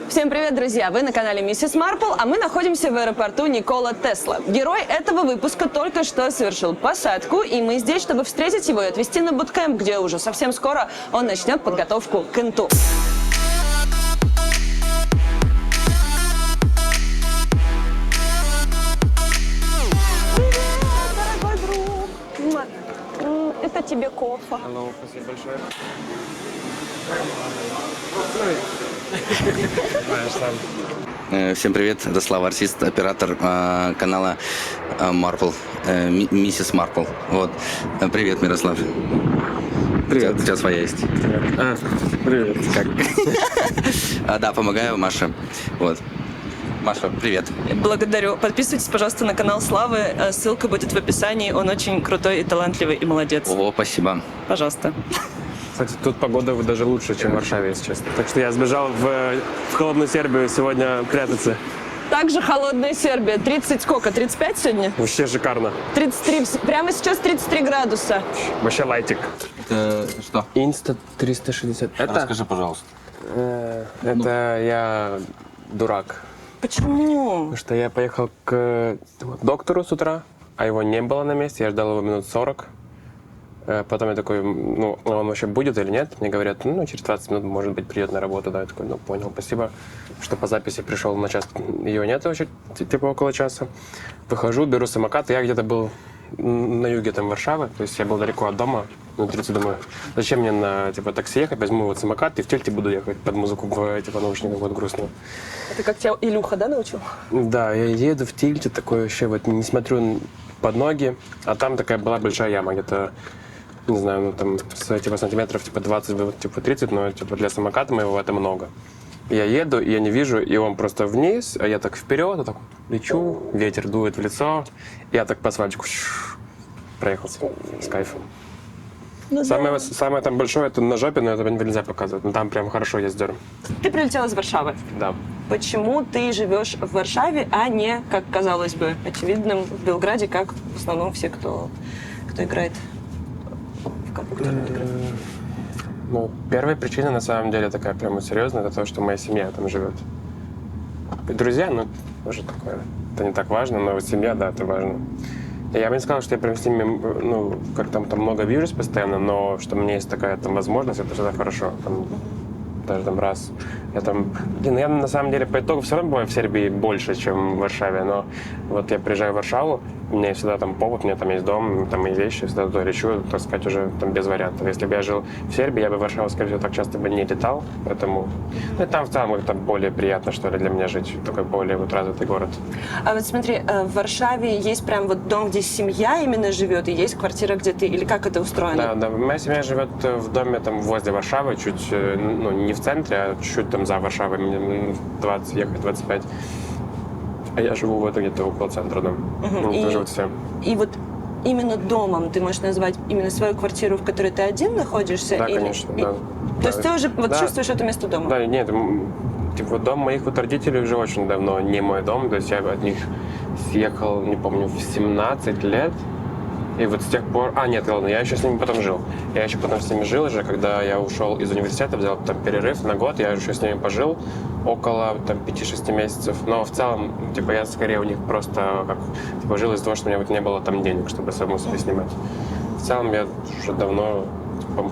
Всем привет, друзья! Вы на канале Миссис Марпл, а мы находимся в аэропорту Никола Тесла. Герой этого выпуска только что совершил посадку, и мы здесь, чтобы встретить его и отвезти на буткэмп, где уже совсем скоро он начнет подготовку к инту. Привет, дорогой друг! Это тебе кофе. Hello, спасибо большое. Всем привет, это Слава, артист, оператор канала Марпл, Миссис Марпл. Вот. Привет, Мирослав. Привет. У тебя своя есть. Привет. Как? Да, помогаю Маше. Вот. Маша, привет. Благодарю. Подписывайтесь, пожалуйста, на канал Славы. Ссылка будет в описании. Он очень крутой и талантливый, и молодец. О, спасибо. Пожалуйста. Кстати, тут погода даже лучше, чем в Варшаве, если честно. Так что я сбежал в холодную Сербию сегодня прятаться. Также холодная Сербия. 30 сколько? 35 сегодня? Вообще шикарно. 33. Прямо сейчас 33 градуса. Вообще лайтик. Это что? Инста 360. Это? Расскажи, пожалуйста. Это я дурак. Почему? Потому что я поехал к доктору с утра, а его не было на месте. Я ждал его минут 40. Потом я такой, ну, он вообще будет или нет? Мне говорят, ну, через 20 минут, может быть, придет на работу. Да, я такой, ну, понял, спасибо, что по записи пришел на час. Ее нет вообще, типа, около часа. Выхожу, беру самокат. Я где-то был на юге там Варшавы, то есть я был далеко от дома. Ну, 30 думаю, зачем мне на, типа, такси ехать? Возьму вот самокат и в тельте буду ехать под музыку в, типа, наушниках, вот грустно. Это как тебя Илюха, да, научил? Да, я еду в тильте, такой вообще вот не смотрю под ноги, а там такая была большая яма, где-то, не знаю, ну там типа сантиметров типа 20, типа 30, но типа для самоката моего это много. Я еду, и я не вижу, и он просто вниз, а я так вперед, так лечу, ветер дует в лицо, я так по асфальтику проехался с кайфом. Ну, Самое там большое это на жопе, но это нельзя показывать, но там прям хорошо ездер. Ты прилетел из Варшавы. Да. Почему ты живешь в Варшаве, а не, как казалось бы, очевидным в Белграде, как в основном все, кто играет в компьютерные игры? Ну, первая причина, на самом деле, такая прямо серьезная, это то, что моя семья там живет. И друзья, ну, тоже такое. Это не так важно, но семья, да, это важно. И я бы не сказал, что я прям с ними, ну, как там много вижусь постоянно, но что у меня есть такая там возможность, это всегда хорошо. Там, даже там раз. Я там, я на самом деле по итогу все равно бываю в Сербии больше, чем в Варшаве, но вот я приезжаю в Варшаву, у меня всегда там повод, у меня там есть дом, там есть вещи, всегда туда лечу, так сказать, уже там без вариантов. Если бы я жил в Сербии, я бы в Варшаву, скорее всего, так часто бы не летал, поэтому, ну и там в целом там более приятно, что ли, для меня жить, такой более вот развитый город. А вот смотри, в Варшаве есть прям вот дом, где семья именно живет, и есть квартира, где ты, или как это устроено? Да, моя семья живет в доме там возле Варшавы, чуть, ну, не в центре, а чуть там за Варшавой, мне 20 ехать, 25. А я живу в этом где-то около центра, да. И, живут все. и вот именно домом ты можешь назвать именно свою квартиру, в которой ты один находишься? Да, или, конечно, да. То есть ты уже вот да. чувствуешь это место дома? Да, нет, типа дом моих вот родителей уже очень давно не мой дом, то есть я от них съехал, не помню, в 17 лет. И вот с тех пор... нет, ладно, я еще с ними потом жил. Я еще потом с ними жил уже, когда я ушел из университета, взял там перерыв на год, я еще с ними пожил около там 5-6 месяцев. Но в целом, типа, я скорее у них просто как, типа, жил из-за того, что у меня вот не было там денег, чтобы самому себе снимать. В целом, я уже давно...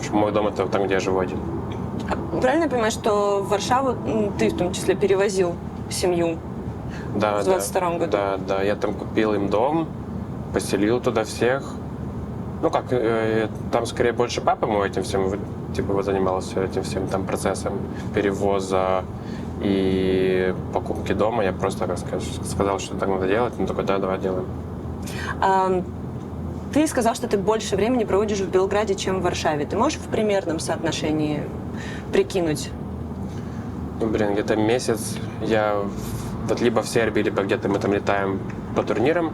Типа, мой дом — это там, где я живу один. Правильно я понимаю, что в Варшаву ты в том числе перевозил семью в 22-м году? Да, я там купил им дом, поселил туда всех. Ну как, там скорее больше папа мой этим всем, типа, вот занимался этим всем там процессом перевоза и покупки дома. Я просто, как сказал, что так надо делать, он такой, да, давай делаем. Ты сказал, что ты больше времени проводишь в Белграде, чем в Варшаве. Ты можешь в примерном соотношении прикинуть? Ну, где-то месяц я вот либо в Сербии, либо где-то мы там летаем по турнирам.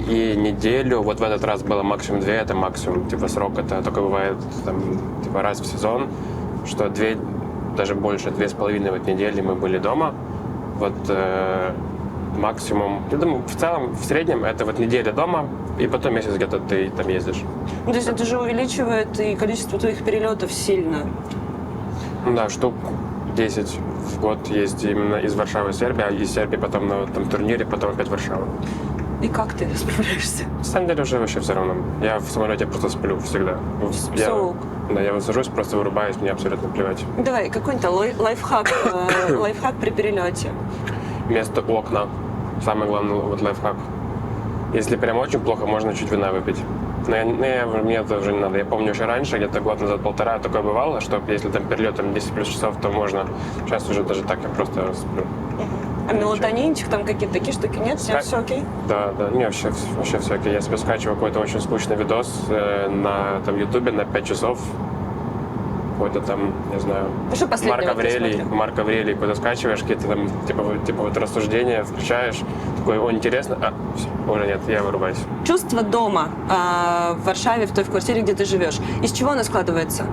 И неделю, вот в этот раз было максимум 2, это максимум, типа, срок, это только бывает там, типа, раз в сезон, что 2, даже больше, 2,5 вот недели мы были дома. Вот максимум, я думаю, в целом, в среднем, это вот неделя дома, и потом месяц где-то ты там ездишь. Ну, то есть это же увеличивает и количество твоих перелетов сильно. Ну да, штук 10 в год есть именно из Варшавы в Сербию, а из Сербии потом на там, турнире, потом опять в Варшаву. И как ты справляешься? На самом деле уже вообще все равно. Я в самолете просто сплю всегда. Всё. Я высажусь, просто вырубаюсь, мне абсолютно плевать. Давай, какой-нибудь лайфхак, лайфхак при перелете. Вместо окна. Самый главный вот лайфхак. Если прям очень плохо, можно чуть вина выпить. Но мне это уже не надо. Я помню еще раньше, где-то год назад, полтора, такое бывало, что если там перелет 10 плюс часов, то можно. Сейчас уже даже так, я просто сплю. А мелатонинчик, там какие-то такие штуки нет? Все окей? Да, не, вообще все окей. Я себе скачиваю какой-то очень скучный видос на там, Ютубе на 5 часов. Какой-то там, не знаю, Ну, что последнего ты смотрел? Марк Аврелий, какой-то скачиваешь, какие-то там, типа вот рассуждения, включаешь, такой, интересно, все, уже нет, я вырубаюсь. Чувство дома в Варшаве, в той квартире, где ты живешь. Из чего оно складывается?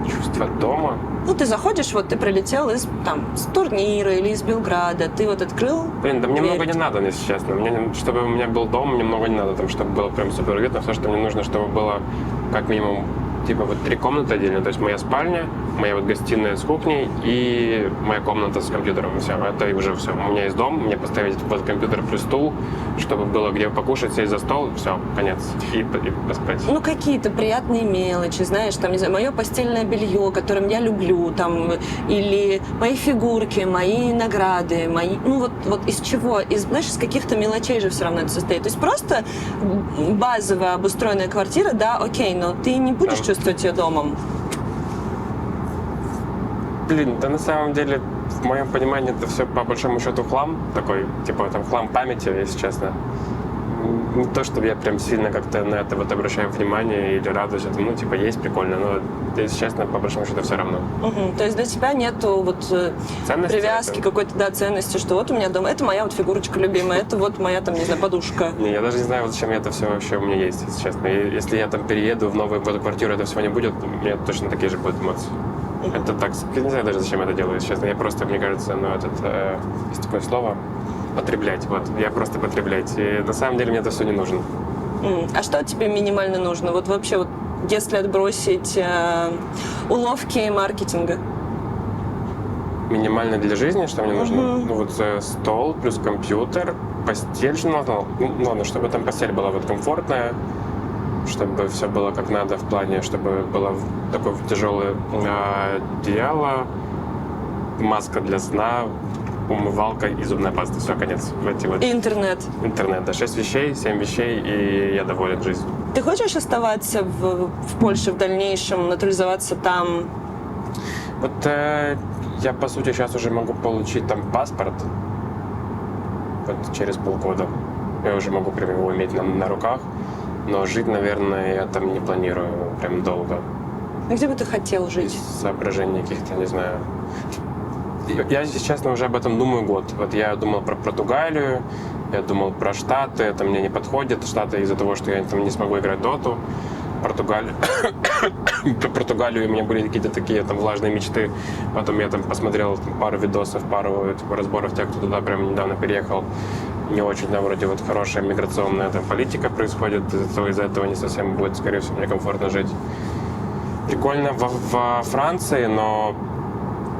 Чувство дома? Ну, ты заходишь, вот ты прилетел с турнира или из Белграда, ты вот открыл Блин, да мне дверь. много не надо, если честно. Чтобы у меня был дом, мне много не надо, там, чтобы было прям супер уютно. Все, что мне нужно, чтобы было как минимум типа вот 3 комнаты отдельно. То есть моя спальня, моя вот гостиная с кухней и моя комната с компьютером. Все, это и уже все. У меня есть дом, мне поставить под компьютер плюс стул, чтобы было где покушать, сесть за стол, все, конец. И поспать. Ну, какие-то приятные мелочи, знаешь, там, не знаю, мое постельное белье, которым я люблю, там, или мои фигурки, мои награды, мои... Ну, вот из чего? Знаешь, из каких-то мелочей же все равно это состоит. То есть просто базовая обустроенная квартира, да, окей, но ты не будешь чувствовать ее домом. Блин, да на самом деле, в моем понимании, это все по большому счету хлам такой, типа там хлам памяти, если честно. Не то, чтобы я прям сильно как-то на это вот обращаю внимание или радуюсь этому, ну, типа, есть прикольно, но, если честно, по большому счету все равно. То есть для тебя нету вот Ценности привязки это? какой-то, да, ценности, что вот у меня дома, это моя вот фигурочка любимая, это вот моя там, не знаю, подушка. Не, я даже не знаю, вот зачем это все вообще у меня есть, если честно. И если я там перееду в новую эту квартиру, этого всего не будет, у меня точно такие же будут эмоции. Это так, я не знаю даже, зачем я это делаю, если честно. Я просто, мне кажется, есть такое слово, потреблять, вот. Я просто потреблять. И на самом деле мне это все не нужно. А что тебе минимально нужно? Вот вообще, вот, если отбросить уловки маркетинга. Минимально для жизни, что мне нужно? Ну вот стол плюс компьютер, постель, ну ладно, чтобы там постель была вот комфортная, чтобы все было как надо в плане, чтобы было такое тяжелое одеяло, маска для сна, умывалка и зубная паста. Все, конец. И интернет. Интернет, да. 6 вещей, 7 вещей, и я доволен жизнью. Ты хочешь оставаться в Польше в дальнейшем, натурализоваться там? Вот я, по сути, сейчас уже могу получить там паспорт вот через полгода. Я уже могу прям его иметь на руках. Но жить, наверное, я там не планирую прям долго. А где бы ты хотел жить? Из соображений каких-то, не знаю. Я, если честно, уже об этом думаю год. Вот я думал про Португалию, я думал про Штаты, это мне не подходит. Штаты из-за того, что я там не смогу играть доту. Про Португалию у меня были какие-то такие там влажные мечты. Потом я там посмотрел пару видосов, пару разборов тех, кто туда прям недавно переехал. Не очень там вроде вот хорошая миграционная там политика происходит, из-за этого не совсем будет, скорее всего, мне комфортно жить. Прикольно во Франции, но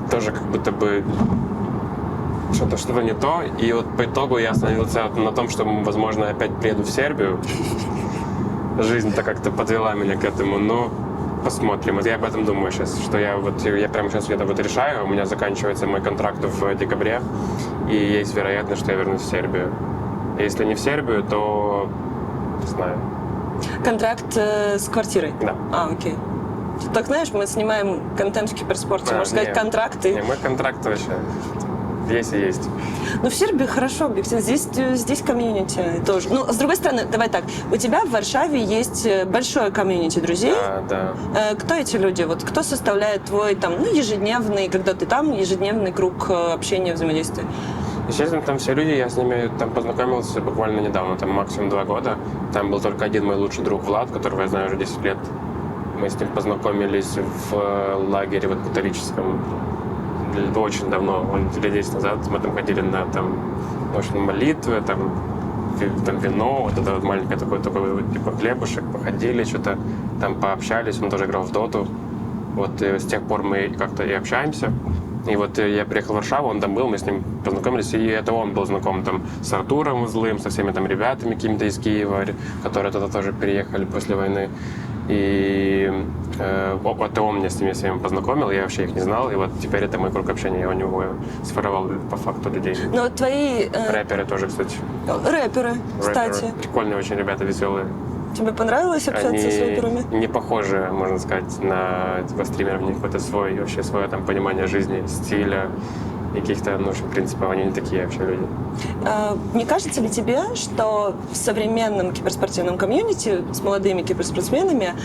тоже как будто бы что-то не то. И вот по итогу я остановился на том, что, возможно, опять приеду в Сербию. Жизнь-то как-то подвела меня к этому, но посмотрим. Вот я об этом думаю сейчас, что я прямо сейчас где-то вот решаю, у меня заканчивается мой контракт в декабре, и есть вероятность, что я вернусь в Сербию. Если не в Сербию, то не знаю. Контракт с квартирой? Да. Окей. Так, знаешь, мы снимаем контент в киберспорте, можно сказать, контракты. Не, мой контракт вообще есть и есть. Ну, в Сербии хорошо, объективно. Здесь комьюнити тоже. Ну, с другой стороны, давай так. У тебя в Варшаве есть большое комьюнити друзей. Да. Кто эти люди? Вот кто составляет твой там, ежедневный, когда ты там, ежедневный круг общения, взаимодействия? Естественно, там все люди, я с ними там познакомился буквально недавно, там максимум 2 года. Там был только один мой лучший друг Влад, которого я знаю уже 10 лет. Мы с ним познакомились в лагере вот католическом очень давно, лет 10 назад. Мы там ходили на ночные молитвы, там вино, вот это вот маленькое такой типа хлебушек, походили, что-то там пообщались, он тоже играл в доту. Вот с тех пор мы как-то и общаемся. И вот я приехал в Варшаву, он там был, мы с ним познакомились, и это он был знаком там с Артуром Злым, со всеми там ребятами какими-то из Киева, которые туда тоже переехали после войны. И это он меня с ними всеми познакомил, я вообще их не знал, и вот теперь это мой круг общения, я у него сформировал по факту людей. Но вот твои... Рэперы тоже, кстати. Рэперы, кстати. Прикольные очень ребята, веселые. Тебе понравилось общаться с рэперами? Не похожи, можно сказать, на стримеров, у них какое-то свое там понимание жизни, стиля, каких-то, ну, в общем, принципов, они не такие вообще люди. Не кажется ли тебе, что в современном киберспортивном комьюнити с молодыми киберспортсменами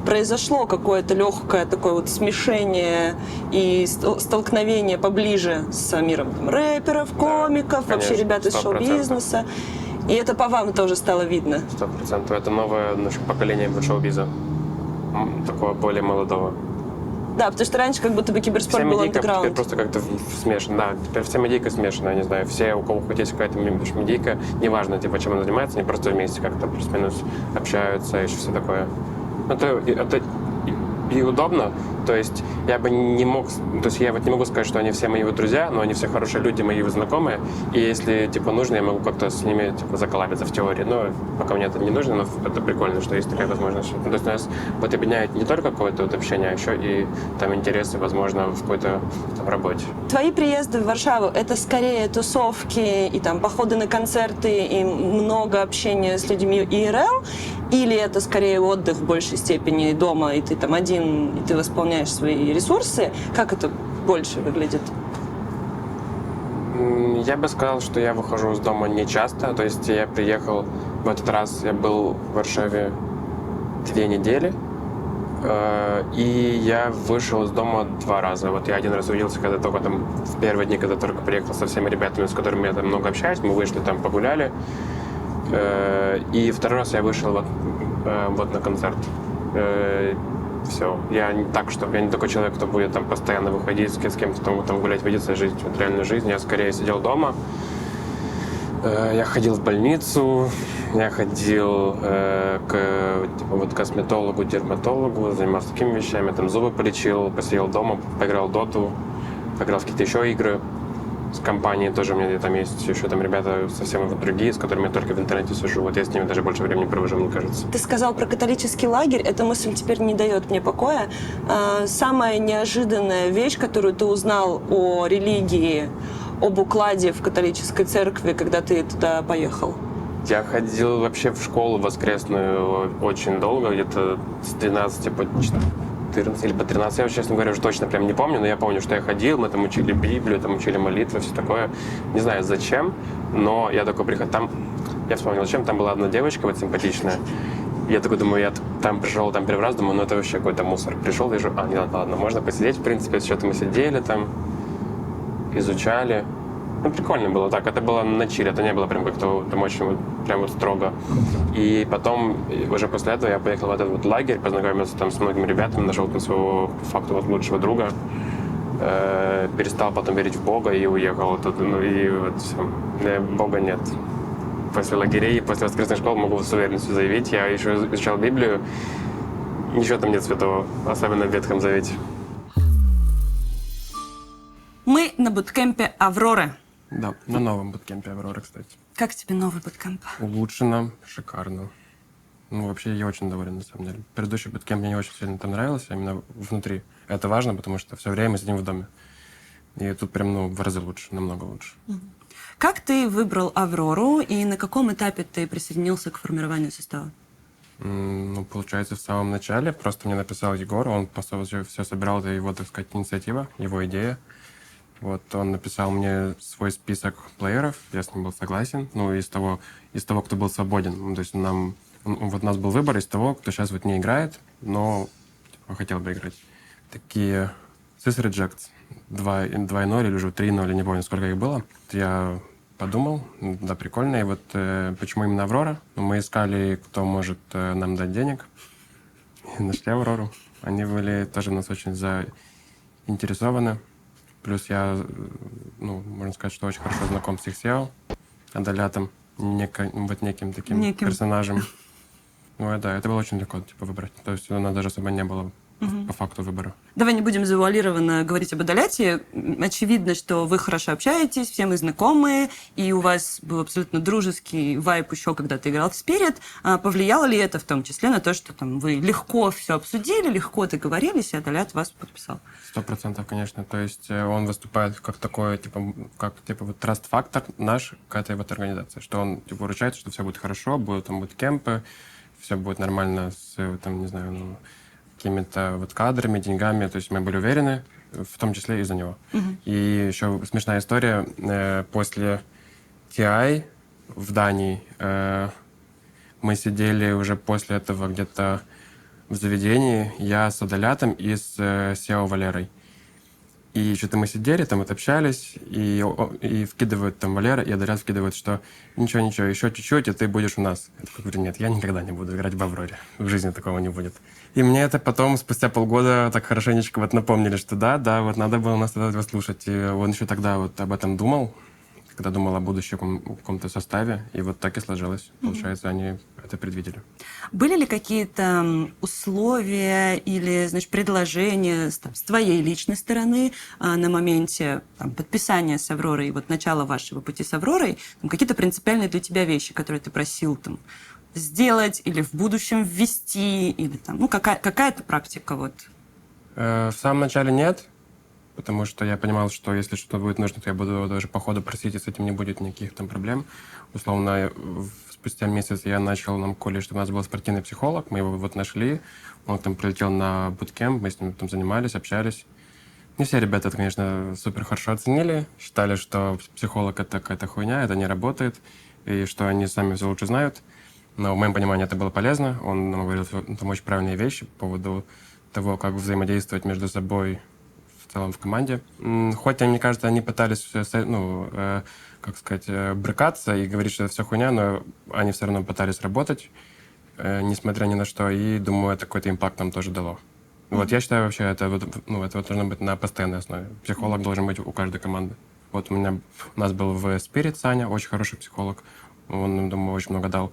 произошло какое-то легкое такое вот смешение и столкновение поближе с миром там, рэперов, комиков, да, вообще конечно, ребят из 100%. шоу-бизнеса? И это по вам тоже стало видно? 100%. Это новое наше поколение шоу-биза. Такого более молодого. Да, потому что раньше как будто бы киберспорт вся был медийка теперь андеграунд. просто как-то смешана. Да, теперь вся медийка смешана, я не знаю. Все, у кого хоть есть какая-то медийка, неважно, типа, чем она занимается, они просто вместе как-то плюс-минус общаются, еще все такое. Это и удобно. То есть я бы не мог, то есть я вот не могу сказать, что они все мои вот друзья, но они все хорошие люди, мои знакомые. И если типа нужно, я могу как-то с ними типа заколабиться в теории. Но пока мне это не нужно, но это прикольно, что есть такая возможность. То есть нас вот объединяет не только какое-то вот общение, а еще и там интересы, возможно, в какой-то там работе. Твои приезды в Варшаву — это скорее тусовки и там походы на концерты и много общения с людьми ИРЛ? Или это скорее отдых в большей степени дома, и ты там один, и ты восполняешь свои ресурсы? Как это больше выглядит? Я бы сказал, что я выхожу из дома не часто. То есть я приехал в этот раз, я был в Варшаве 2 недели. И я вышел из дома 2 раза. Вот я один раз увиделся, когда только там в первые дни, когда только приехал со всеми ребятами, с которыми я там много общаюсь. Мы вышли там, погуляли. И 2-й раз я вышел вот на концерт. Все. Я не так, что я не такой человек, кто будет там постоянно выходить с кем-то там гулять, видеться, жить вот реальную жизнь. Я скорее сидел дома. Я ходил в больницу, я ходил к косметологу, дерматологу, занимался такими вещами, там зубы полечил, посидел дома, поиграл в доту, поиграл в какие-то еще игры. С компанией тоже у меня там есть еще там ребята совсем вот другие, с которыми я только в интернете сижу. Вот я с ними даже больше времени провожу, мне кажется. Ты сказал про католический лагерь. Эта мысль теперь не дает мне покоя. Самая неожиданная вещь, которую ты узнал о религии, об укладе в католической церкви, когда ты туда поехал? Я ходил вообще в школу воскресную очень долго, где-то с 13 по 14 или по 13. Я, честно говоря, уже точно прям не помню, но я помню, что я ходил, мы там учили Библию, там учили молитвы, все такое. Не знаю зачем, но я такой приходил. Там, я вспомнил, зачем, там была одна девочка вот симпатичная. Я такой думаю, я там пришел там первый раз, думаю, ну это вообще какой-то мусор. Пришел, вижу, не надо, ладно, можно посидеть, в принципе, что-то мы сидели там, изучали. Ну, прикольно было так, это было на чиле, это не было прям как-то там очень вот, прям вот строго. И потом, уже после этого я поехал в этот вот лагерь, познакомился там с многими ребятами, нашел там своего, по факту, вот лучшего друга, перестал потом верить в Бога и уехал. Тут, ну, и вот все, Бога нет. После лагерей, после воскресной школы могу с уверенностью заявить, я еще изучал Библию, ничего там нет святого, особенно в Ветхом Завете. Мы на буткемпе «Авроры». Да, на новом буткемпе «Аврора», кстати. Как тебе новый буткемп? Улучшено, шикарно. Ну, вообще, я очень доволен, на самом деле. Предыдущий буткемп мне не очень сильно там нравился, именно внутри. Это важно, потому что все время мы сидим в доме. И тут прям, ну, в разы лучше, намного лучше. Как ты выбрал «Аврору» и на каком этапе ты присоединился к формированию состава? Ну, получается, в самом начале просто мне написал Егор, он просто все собирал, это его, так сказать, инициатива, его идея. Вот, он написал мне свой список плееров, я с ним был согласен, ну, из того, кто был свободен. Ну, то есть вот у нас был выбор из того, кто сейчас вот не играет, но типа, хотел бы играть. Такие Sys Rejects 2.0 или уже 3.0, не помню, сколько их было. Я подумал, да, прикольно. И вот почему именно Аврора? Мы искали, кто может нам дать денег. И нашли Аврору. Они были тоже нас очень заинтересованы. Плюс я, ну, можно сказать, что очень хорошо знаком с их SEO, Адалятом, неким таким персонажем. Ну, да, это было очень легко, типа, выбрать. То есть у нас даже особо не было по факту выбора. Давай не будем завуалированно говорить об Адоляте. Очевидно, что вы хорошо общаетесь, все мы знакомые, и у вас был абсолютно дружеский вайб еще, когда ты играл в Spirit. Повлияло ли это в том числе на то, что там, вы легко все обсудили, легко договорились, и Адолят вас подписал? 100%, конечно. То есть он выступает как такой, типа вот траст-фактор наш к этой вот организации, что он типа выручает, что все будет хорошо, будут буткемпы, все будет нормально с, там, не знаю, ну, какими-то вот кадрами, деньгами. То есть мы были уверены, в том числе из-за него. И еще смешная история. После TI в Дании мы сидели уже после этого где-то в заведении, я с Адолятом и с SEO Валерой. И что-то мы сидели, там вот общались, и вкидывают там Валера, и Адолят вкидывает, что ничего, еще чуть-чуть, и ты будешь у нас. Я такой говорю, нет, я никогда не буду играть в Авроре. В жизни такого не будет. И мне это потом, спустя полгода, так хорошенечко вот напомнили, что да, вот надо было нас тогда слушать. И он еще тогда вот об этом думал, когда думал о будущем каком-то составе, и вот так и сложилось. Получается, они это предвидели. Были ли какие-то условия или, значит, предложения с твоей личной стороны на моменте подписания с Авророй и вот начала вашего пути с Авророй, какие-то принципиальные для тебя вещи, которые ты просил там сделать или в будущем ввести, или там, ну, какая-то практика вот? В самом начале нет, потому что я понимал, что если что-то будет нужно, то я буду даже по ходу просить, и с этим не будет никаких там проблем. Условно, спустя месяц я начал нам колледж, чтобы у нас был спортивный психолог, мы его вот нашли, он там прилетел на буткемп, мы с ним там занимались, общались. Не все ребята это, конечно, супер хорошо оценили, считали, что психолог — это какая-то хуйня, это не работает, и что они сами все лучше знают. Но в моем понимании это было полезно, он нам говорил там очень правильные вещи по поводу того, как взаимодействовать между собой в целом в команде. Хоть, мне кажется, они пытались, ну, как сказать, брыкаться и говорить, что это все хуйня, но они все равно пытались работать, несмотря ни на что, и, думаю, это какой-то импакт нам тоже дало. Вот я считаю, вообще, это должно быть на постоянной основе. Психолог должен быть у каждой команды. Вот у нас был в Spirit Саня, очень хороший психолог, он, думаю, очень много дал.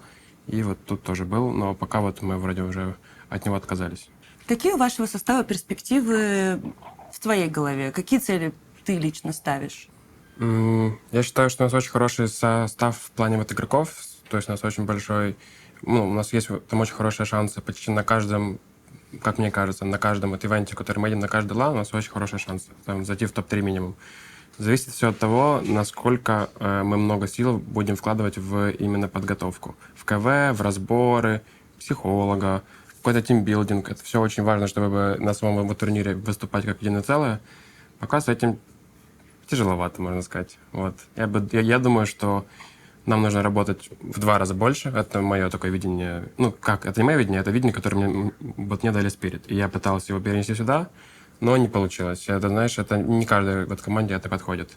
И вот тут тоже был, но пока вот мы вроде уже от него отказались. Какие у вашего состава перспективы в твоей голове? Какие цели ты лично ставишь? Я считаю, что у нас очень хороший состав в плане вот игроков. То есть у нас очень большой... Ну, у нас есть там очень хорошие шансы почти на каждом, как мне кажется, на каждом вот ивенте, который мы едем, на каждый лан, у нас очень хорошие шансы там зайти в топ-3 минимум. Зависит все от того, насколько мы много сил будем вкладывать в именно подготовку. В КВ, в разборы, психолога, какой-то тимбилдинг. Это все очень важно, чтобы на самом турнире выступать как единое целое. Пока с этим тяжеловато, можно сказать. Вот. Я думаю, что нам нужно работать в 2 раза больше. Это мое такое видение. Ну, как? Это не мое видение, это видение, которое мне дали Spirit. И я пытался его перенести сюда, но не получилось. Это, знаешь, это не каждой вот команде это подходит.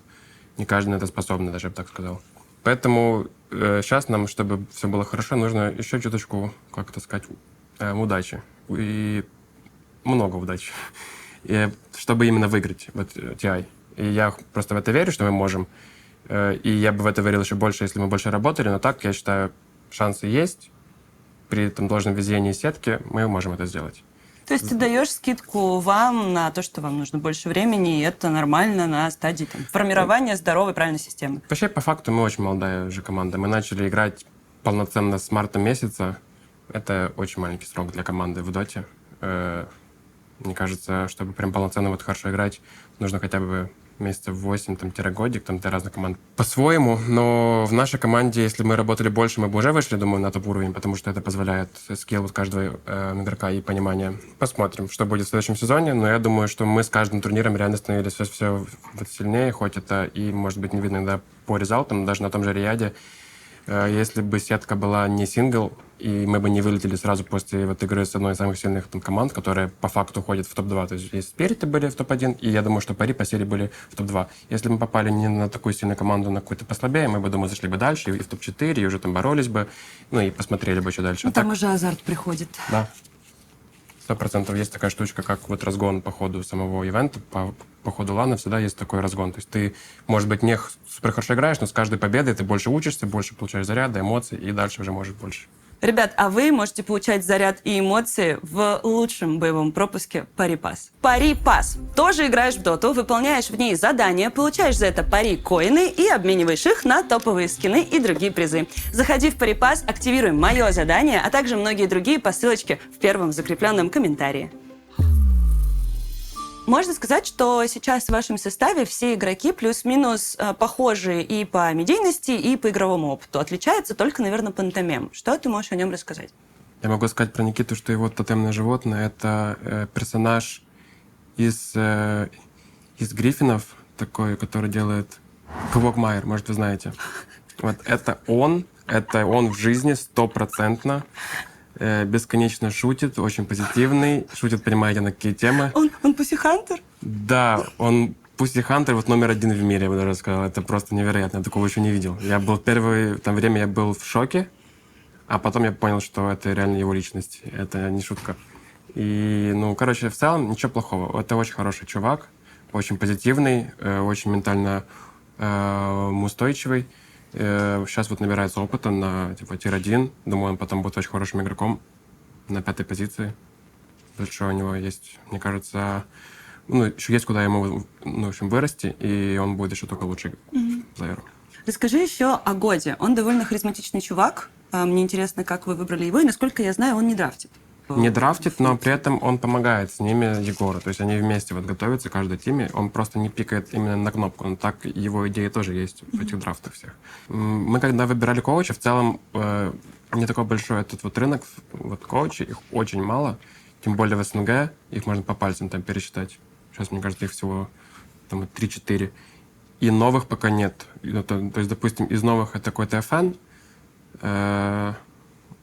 Не каждый на это способен, даже я бы так сказал. Поэтому сейчас нам, чтобы все было хорошо, нужно еще чуточку, как это сказать, удачи. И много удачи. И, чтобы именно выиграть вот, TI. И я просто в это верю, что мы можем. И я бы в это верил еще больше, если мы больше работали. Но так, я считаю, шансы есть. При этом должном везении сетки мы можем это сделать. То есть ты даешь скидку вам на то, что вам нужно больше времени, и это нормально на стадии формирования здоровой, правильной системы? Вообще, по факту, мы очень молодая же команда. Мы начали играть полноценно с марта месяца. Это очень маленький срок для команды в доте. Мне кажется, чтобы прям полноценно вот хорошо играть, нужно хотя бы месяцев 8-годик, там для разных команд по-своему. Но в нашей команде, если мы работали больше, мы бы уже вышли, думаю, на топ-уровень, потому что это позволяет скилл вот каждого игрока и понимание. Посмотрим, что будет в следующем сезоне. Но я думаю, что мы с каждым турниром реально становились все вот сильнее, хоть это и, может быть, не видно иногда по результатам, даже на том же Риаде. Если бы сетка была не сингл, и мы бы не вылетели сразу после вот игры с одной из самых сильных там команд, которая по факту ходит в топ-2. То есть Спириты были в топ-1, и я думаю, что Пари по серии были в топ-2. Если бы мы попали не на такую сильную команду, на какую-то послабее, мы бы, думаю, зашли бы дальше, и в топ-4, и уже там боролись бы, ну и посмотрели бы, что дальше. Ну, там уже азарт приходит. Да. 100% есть такая штучка, как вот разгон по ходу самого ивента, по ходу лана всегда есть такой разгон. То есть ты, может быть, не супер хорошо играешь, но с каждой победой ты больше учишься, больше получаешь заряда, эмоций, и дальше уже можешь больше. Ребят, а вы можете получать заряд и эмоции в лучшем боевом пропуске Пари Пас. Пари Пас. Тоже играешь в доту, выполняешь в ней задания, получаешь за это пари коины и обмениваешь их на топовые скины и другие призы. Заходи в Пари Пас, активируй мое задание, а также многие другие по ссылочке в первом закрепленном комментарии. Можно сказать, что сейчас в вашем составе все игроки плюс-минус похожие и по медийности, и по игровому опыту. Отличается только, наверное, Пантомим. Что ты можешь о нем рассказать? Я могу сказать про Никиту, что его тотемное животное — это персонаж из Гриффинов, такой, который делает Квогмайер, может, вы знаете. Вот это он в жизни 100%. Бесконечно шутит, очень позитивный, шутит, понимаете, на какие темы. Он пусихантер? Да, он пусихантер вот номер 1 в мире, я бы даже сказал. Это просто невероятно, я такого еще не видел. Я был первое время я был в шоке, а потом я понял, что это реально его личность, это не шутка. И, в целом ничего плохого. Это очень хороший чувак, очень позитивный, очень ментально устойчивый. Сейчас вот набирается опыта на тир-1. Думаю, он потом будет очень хорошим игроком на 5-й позиции. Большой у него есть, мне кажется, еще есть куда ему вырасти, и он будет еще только лучше плеером. Расскажи еще о Годе. Он довольно харизматичный чувак. Мне интересно, как вы выбрали его, и, насколько я знаю, он не драфтит. Не драфтит, но при этом он помогает с ними Егору. То есть они вместе готовятся, каждый тиме. Он просто не пикает именно на кнопку. Но так его идеи тоже есть в этих драфтах всех. Мы когда выбирали коуча, в целом не такой большой этот рынок коучей. Их очень мало. Тем более в СНГ. Их можно по пальцам пересчитать. Сейчас, мне кажется, их всего 3-4. И новых пока нет. То есть, допустим, из новых это какой-то FN.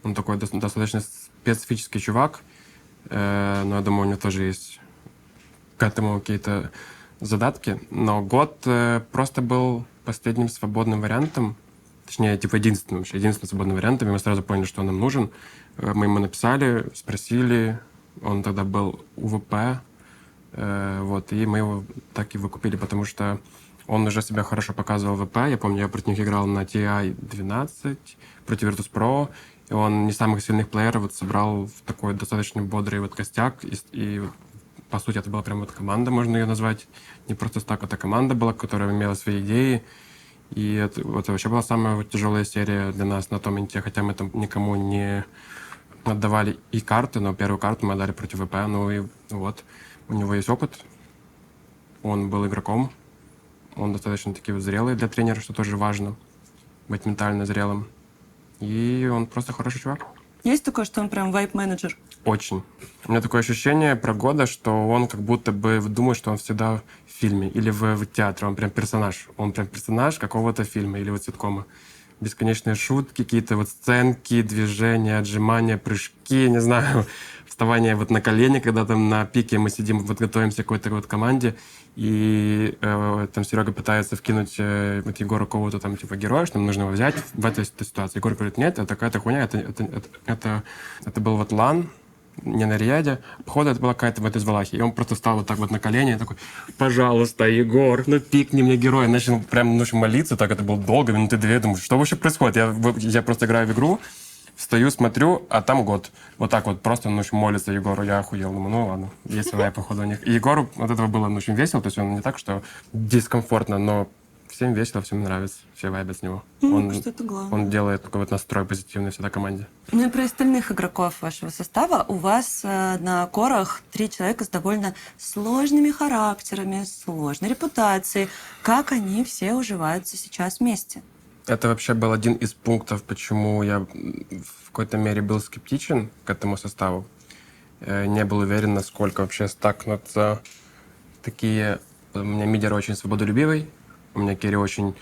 Он такой достаточно специфический чувак, но я думаю, у него тоже есть к этому какие-то задатки. Но год просто был последним свободным вариантом, точнее, единственным свободным вариантом, и мы сразу поняли, что он нам нужен. Мы ему написали, спросили, он тогда был УВП, и мы его так и выкупили, потому что он уже себя хорошо показывал в ВП. Я помню, я против них играл на TI-12 против Virtus.pro, и он не самых сильных плееров собрал в такой достаточно бодрый костяк. И по сути, это была прям команда, можно ее назвать. Не просто так, это команда была, которая имела свои идеи. И это вообще была самая тяжелая серия для нас на том инте, хотя мы там никому не отдавали и карты, но первую карту мы отдали против ВП. У него есть опыт, он был игроком, он достаточно таки зрелый для тренера, что тоже важно, быть ментально зрелым. И он просто хороший чувак. Есть такое, что он прям вайп-менеджер? Очень. У меня такое ощущение про Года, что он как будто бы думает, что он всегда в фильме или в театре. Он прям персонаж. Он прям персонаж какого-то фильма или ситкома. Бесконечные шутки, какие-то сценки, движения, отжимания, прыжки, не знаю, вставание на колени, когда там на пике мы сидим, готовимся к какой-то команде, и там Серега пытается вкинуть Егору какого-то героя, что нам нужно его взять в этой ситуации. Егор говорит, нет, это какая-то хуйня, это был лан, не на Риаде, походу это была какая-то из Валахии. И он просто встал на колени и такой, пожалуйста, Егор, пикни мне героя. Начал прям молиться, так это было долго, минуты 2. Думаю, что вообще происходит? Я просто играю в игру, встаю, смотрю, а там Год. Просто молится Егору. Я охуел. Думаю, ладно, весело я, походу, у них. И Егору от этого было очень весело, то есть он не так, что дискомфортно, но всем весело, всем нравится, все вайбят с него. Что-то главное. Он делает такой настрой позитивный всегда команде. Ну и про остальных игроков вашего состава. У вас на корах 3 человека с довольно сложными характерами, сложной репутацией. Как они все уживаются сейчас вместе? Это вообще был один из пунктов, почему я в какой-то мере был скептичен к этому составу. Не был уверен, насколько вообще стакнутся такие... У меня мидер очень свободолюбивый, у меня керри очень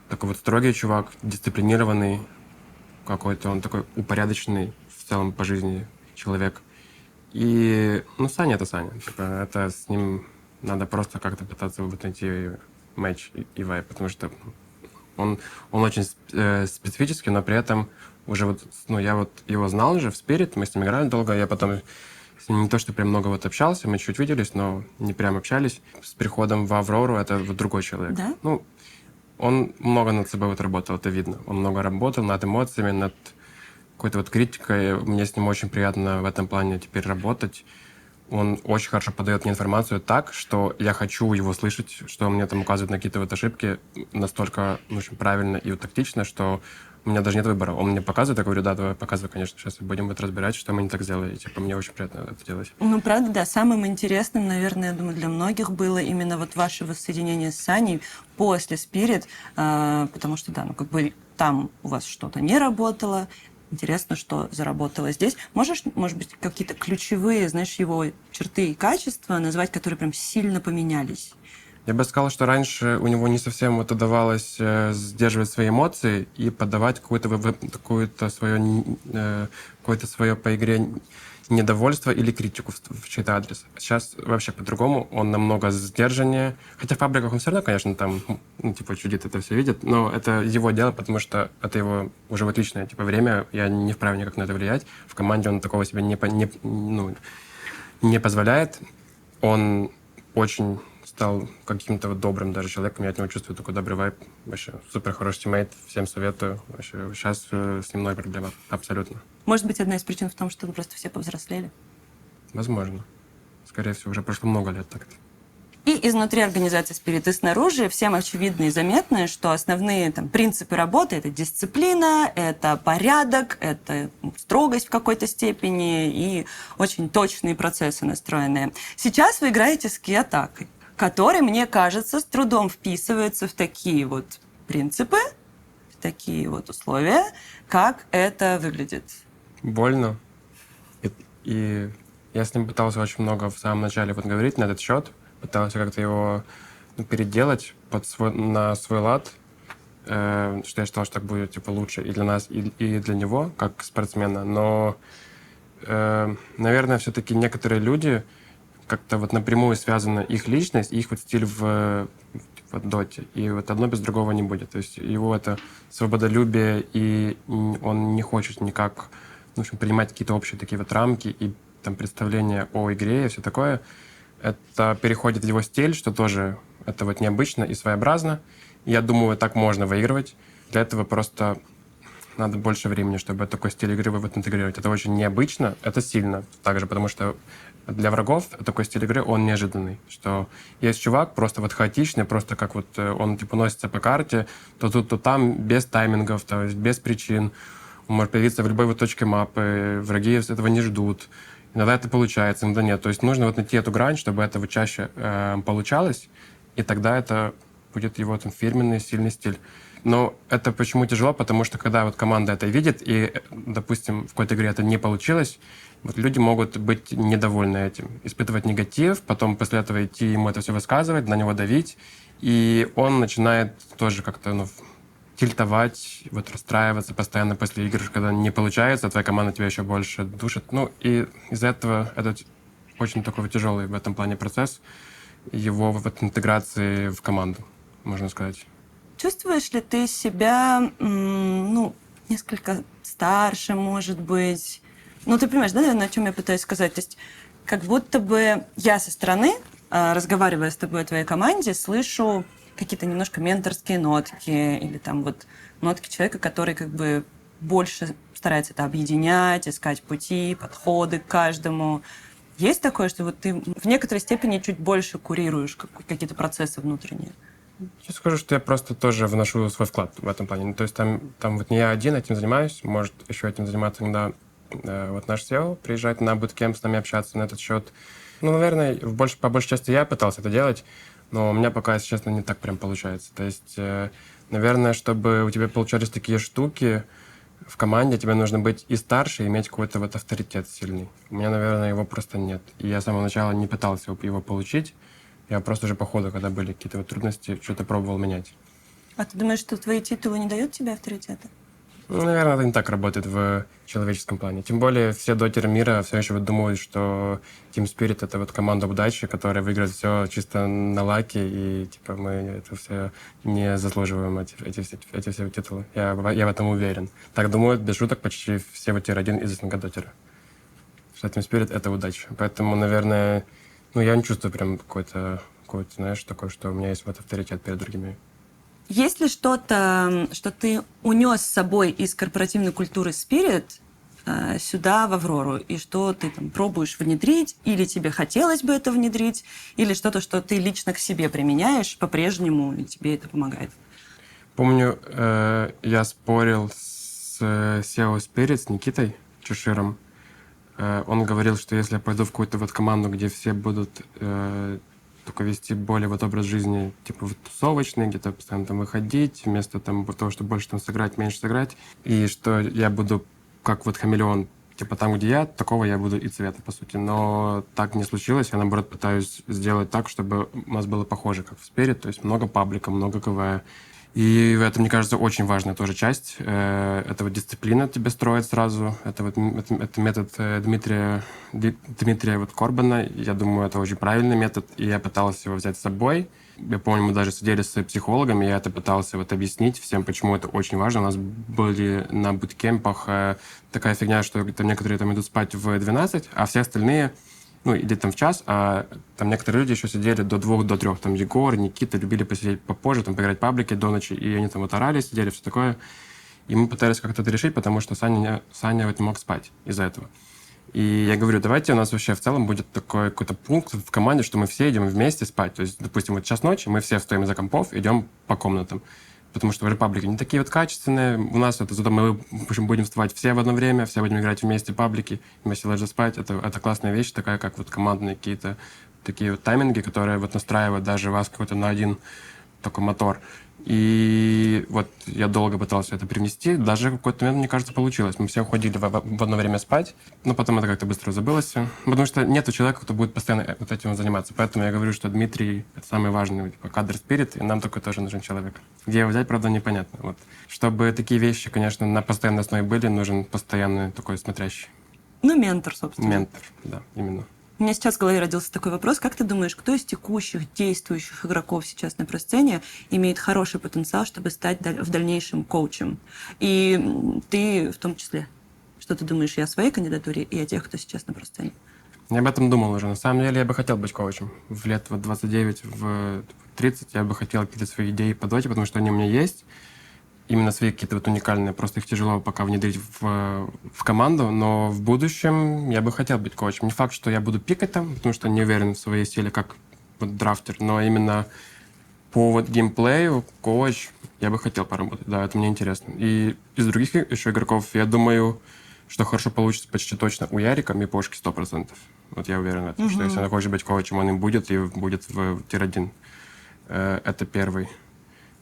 такой строгий чувак, дисциплинированный, какой-то он такой упорядоченный в целом по жизни человек. И, Саня — это Саня. Это с ним надо просто как-то пытаться найти матч и вайб, потому что он очень специфический, но при этом уже я его знал уже в Spirit, мы с ним играли долго, я потом с ним не то, что прям много общался, мы чуть виделись, но не прям общались. С приходом в Аврору это другой человек. Да? Он много над собой работал, это видно. Он много работал над эмоциями, над какой-то вот критикой. Мне с ним очень приятно в этом плане теперь работать. Он очень хорошо подает мне информацию так, что я хочу его слышать, что он мне там указывает на какие-то вот ошибки настолько, ну, очень правильно и вот тактично, что у меня даже нет выбора. Он мне показывает, я говорю, да, давай показывай, конечно, сейчас будем вот разбирать, что мы не так сделали. И, типа, мне очень приятно это делать. Ну, правда, да. Самым интересным, наверное, я думаю, для многих было именно вот ваше воссоединение с Саней после Spirit, потому что, да, ну, как бы там у вас что-то не работало. Интересно, что заработало здесь. Можешь, может быть, какие-то ключевые, знаешь, его черты и качества назвать, которые прям сильно поменялись? Я бы сказал, что раньше у него не совсем вот удавалось сдерживать свои эмоции и подавать какое-то свое по игре недовольство или критику в чей-то адрес. Сейчас вообще по-другому, он намного сдержаннее. Хотя в фабриках он все равно, конечно, там, ну, типа, чудит, это все видит, но это его дело, потому что это его уже вот личное, типа, время, я не вправе никак на это влиять. В команде он такого себе не позволяет. Он очень стал каким-то вот добрым даже человеком. Я от него чувствую такой добрый вайб. Вообще супер хороший тиммейт. Всем советую. Вообще сейчас с ним ноль проблем. Абсолютно. Может быть, одна из причин в том, что вы просто все повзрослели? Возможно. Скорее всего, уже прошло много лет так-то. И изнутри организации Spirit, и снаружи всем очевидно и заметно, что основные там принципы работы — это дисциплина, это порядок, это строгость в какой-то степени и очень точные процессы настроенные. Сейчас вы играете с Ки-атакой, который, мне кажется, с трудом вписывается в такие вот принципы, в такие вот условия. Как это выглядит? Больно. И я с ним пытался очень много в самом начале вот говорить на этот счет. Пытался как-то его переделать на свой лад, что я считал, что так будет типа лучше и для нас, и для него, как спортсмена. Но, наверное, все-таки некоторые люди как-то вот напрямую связана их личность и их вот стиль в доте. И вот одно без другого не будет. То есть его это свободолюбие, и он не хочет никак, в общем, принимать какие-то общие такие вот рамки и там представления о игре и все такое. Это переходит в его стиль, что тоже это вот необычно и своеобразно. Я думаю, так можно выигрывать. Для этого просто надо больше времени, чтобы такой стиль игры вот интегрировать. Это очень необычно, это сильно также, потому что для врагов такой стиль игры, он неожиданный. Что есть чувак просто вот хаотичный, просто как вот он типа носится по карте, то тут, то там, без таймингов, то есть без причин. Он может появиться в любой вот точке мапы, враги этого не ждут. Иногда это получается, иногда нет. То есть нужно вот найти эту грань, чтобы это вот чаще получалось, и тогда это будет его там фирменный, сильный стиль. Но это почему тяжело? Потому что когда вот команда это видит, и, допустим, в какой-то игре это не получилось, вот люди могут быть недовольны этим, испытывать негатив, потом после этого идти ему это все высказывать, на него давить, и он начинает тоже как-то тильтовать, вот расстраиваться постоянно после игр, когда не получается, а твоя команда тебя еще больше душит. Ну, и из-за этого это очень такой тяжелый в этом плане процесс его вот интеграции в команду, можно сказать. Чувствуешь ли ты себя, несколько старше, может быть? Ну, ты понимаешь, да, наверное, о чем я пытаюсь сказать? То есть как будто бы я со стороны, разговаривая с тобой о твоей команде, слышу какие-то немножко менторские нотки или там вот нотки человека, который как бы больше старается это объединять, искать пути, подходы к каждому. Есть такое, что вот ты в некоторой степени чуть больше курируешь какие-то процессы внутренние? Я скажу, что я просто тоже вношу свой вклад в этом плане. То есть там вот не я один этим занимаюсь, может еще этим заниматься иногда вот наш SEO, приезжать на буткемп с нами общаться на этот счет. Ну, наверное, по большей части я пытался это делать, но у меня пока, если честно, не так прям получается. То есть, наверное, чтобы у тебя получались такие штуки в команде, тебе нужно быть и старше, и иметь какой-то вот авторитет сильный. У меня, наверное, его просто нет. И я с самого начала не пытался его получить. Я просто уже по ходу, когда были какие-то вот трудности, что-то пробовал менять. А ты думаешь, что твои титулы не дают тебе авторитета? Ну, наверное, это не так работает в человеческом плане. Тем более все дотеры мира все еще вот думают, что Team Spirit — это вот команда удачи, которая выиграет все чисто на лаке, и типа мы это все не заслуживаем, эти все титулы. Я в этом уверен. Так думают, без шуток, почти все вот тир-1 из СНГ дотера. Что Team Spirit — это удача. Поэтому, наверное, я не чувствую прям какой-то, знаешь, такой, что у меня есть вот авторитет перед другими. Есть ли что-то, что ты унес с собой из корпоративной культуры Spirit сюда, в Аврору, и что ты там пробуешь внедрить, или тебе хотелось бы это внедрить, или что-то, что ты лично к себе применяешь по-прежнему, и тебе это помогает? Помню, я спорил с SEO Spirit, с Никитой Чеширом. Он говорил, что если я пойду в какую-то вот команду, где все будут только вести более вот образ жизни, типа вот тусовочный, где-то постоянно там выходить, вместо там того, чтобы больше там сыграть, меньше сыграть, и что я буду как вот хамелеон, типа там, где я, такого я буду и цвета, по сути. Но так не случилось. Я, наоборот, пытаюсь сделать так, чтобы у нас было похоже, как в Spirit, то есть много паблика, много КВ. И это, мне кажется, очень важная тоже часть. Это вот дисциплина тебе строит сразу. Это вот это метод Дмитрия вот Корбана. Я думаю, это очень правильный метод, и я пытался его взять с собой. Я помню, мы даже сидели с психологами, я это пытался вот объяснить всем, почему это очень важно. У нас были на буткемпах такая фигня, что там некоторые там идут спать в 12, а все остальные, ну, или там в час, а там некоторые люди еще сидели до 2, до 3. Там Егор, Никита любили посидеть попозже, там поиграть в паблики до ночи, и они там вот орали, сидели, все такое. И мы пытались как-то это решить, потому что Саня вот не мог спать из-за этого. И я говорю, давайте у нас вообще в целом будет такой какой-то пункт в команде, что мы все идем вместе спать. То есть, допустим, вот час ночи, мы все встаем из-за компов, идем по комнатам. Потому что в Репаблике не такие вот качественные. У нас это зато мы будем вставать все в одно время, все будем играть вместе паблики, вместе ложиться спать. Это классная вещь, такая как вот командные какие-то такие вот тайминги, которые вот настраивают даже вас какой-то на один только мотор. И вот я долго пытался это привнести. Даже в какой-то момент, мне кажется, получилось. Мы все уходили в одно время спать, но потом это как-то быстро забылось. Потому что нету человека, кто будет постоянно вот этим заниматься. Поэтому я говорю, что Дмитрий — это самый важный типа, кадр-спирит, и нам такой тоже нужен человек. Где его взять, правда, непонятно. Вот. Чтобы такие вещи, конечно, на постоянной основе были, нужен постоянный такой смотрящий. Ну, ментор, собственно. Ментор, да, именно. У меня сейчас в голове родился такой вопрос. Как ты думаешь, кто из текущих, действующих игроков сейчас на пресс-сцене имеет хороший потенциал, чтобы стать в дальнейшем коучем? И ты в том числе. Что ты думаешь и о своей кандидатуре, и о тех, кто сейчас на пресс-сцене? Я об этом думал уже. На самом деле я бы хотел быть коучем. В лет вот 29, в 30 я бы хотел какие-то свои идеи по доте, потому что они у меня есть. Именно свои какие-то вот уникальные. Просто их тяжело пока внедрить в команду. Но в будущем я бы хотел быть коучем. Не факт, что я буду пикать там, потому что не уверен в своей силе как вот драфтер. Но именно по вот геймплею, коуч, я бы хотел поработать. Да, это мне интересно. И из других еще игроков, я думаю, что хорошо получится почти точно у Ярика, Мипошки 100%. Вот я уверен в этом, что если он хочет быть коучем, он им будет, и будет в тир-1. Это первый.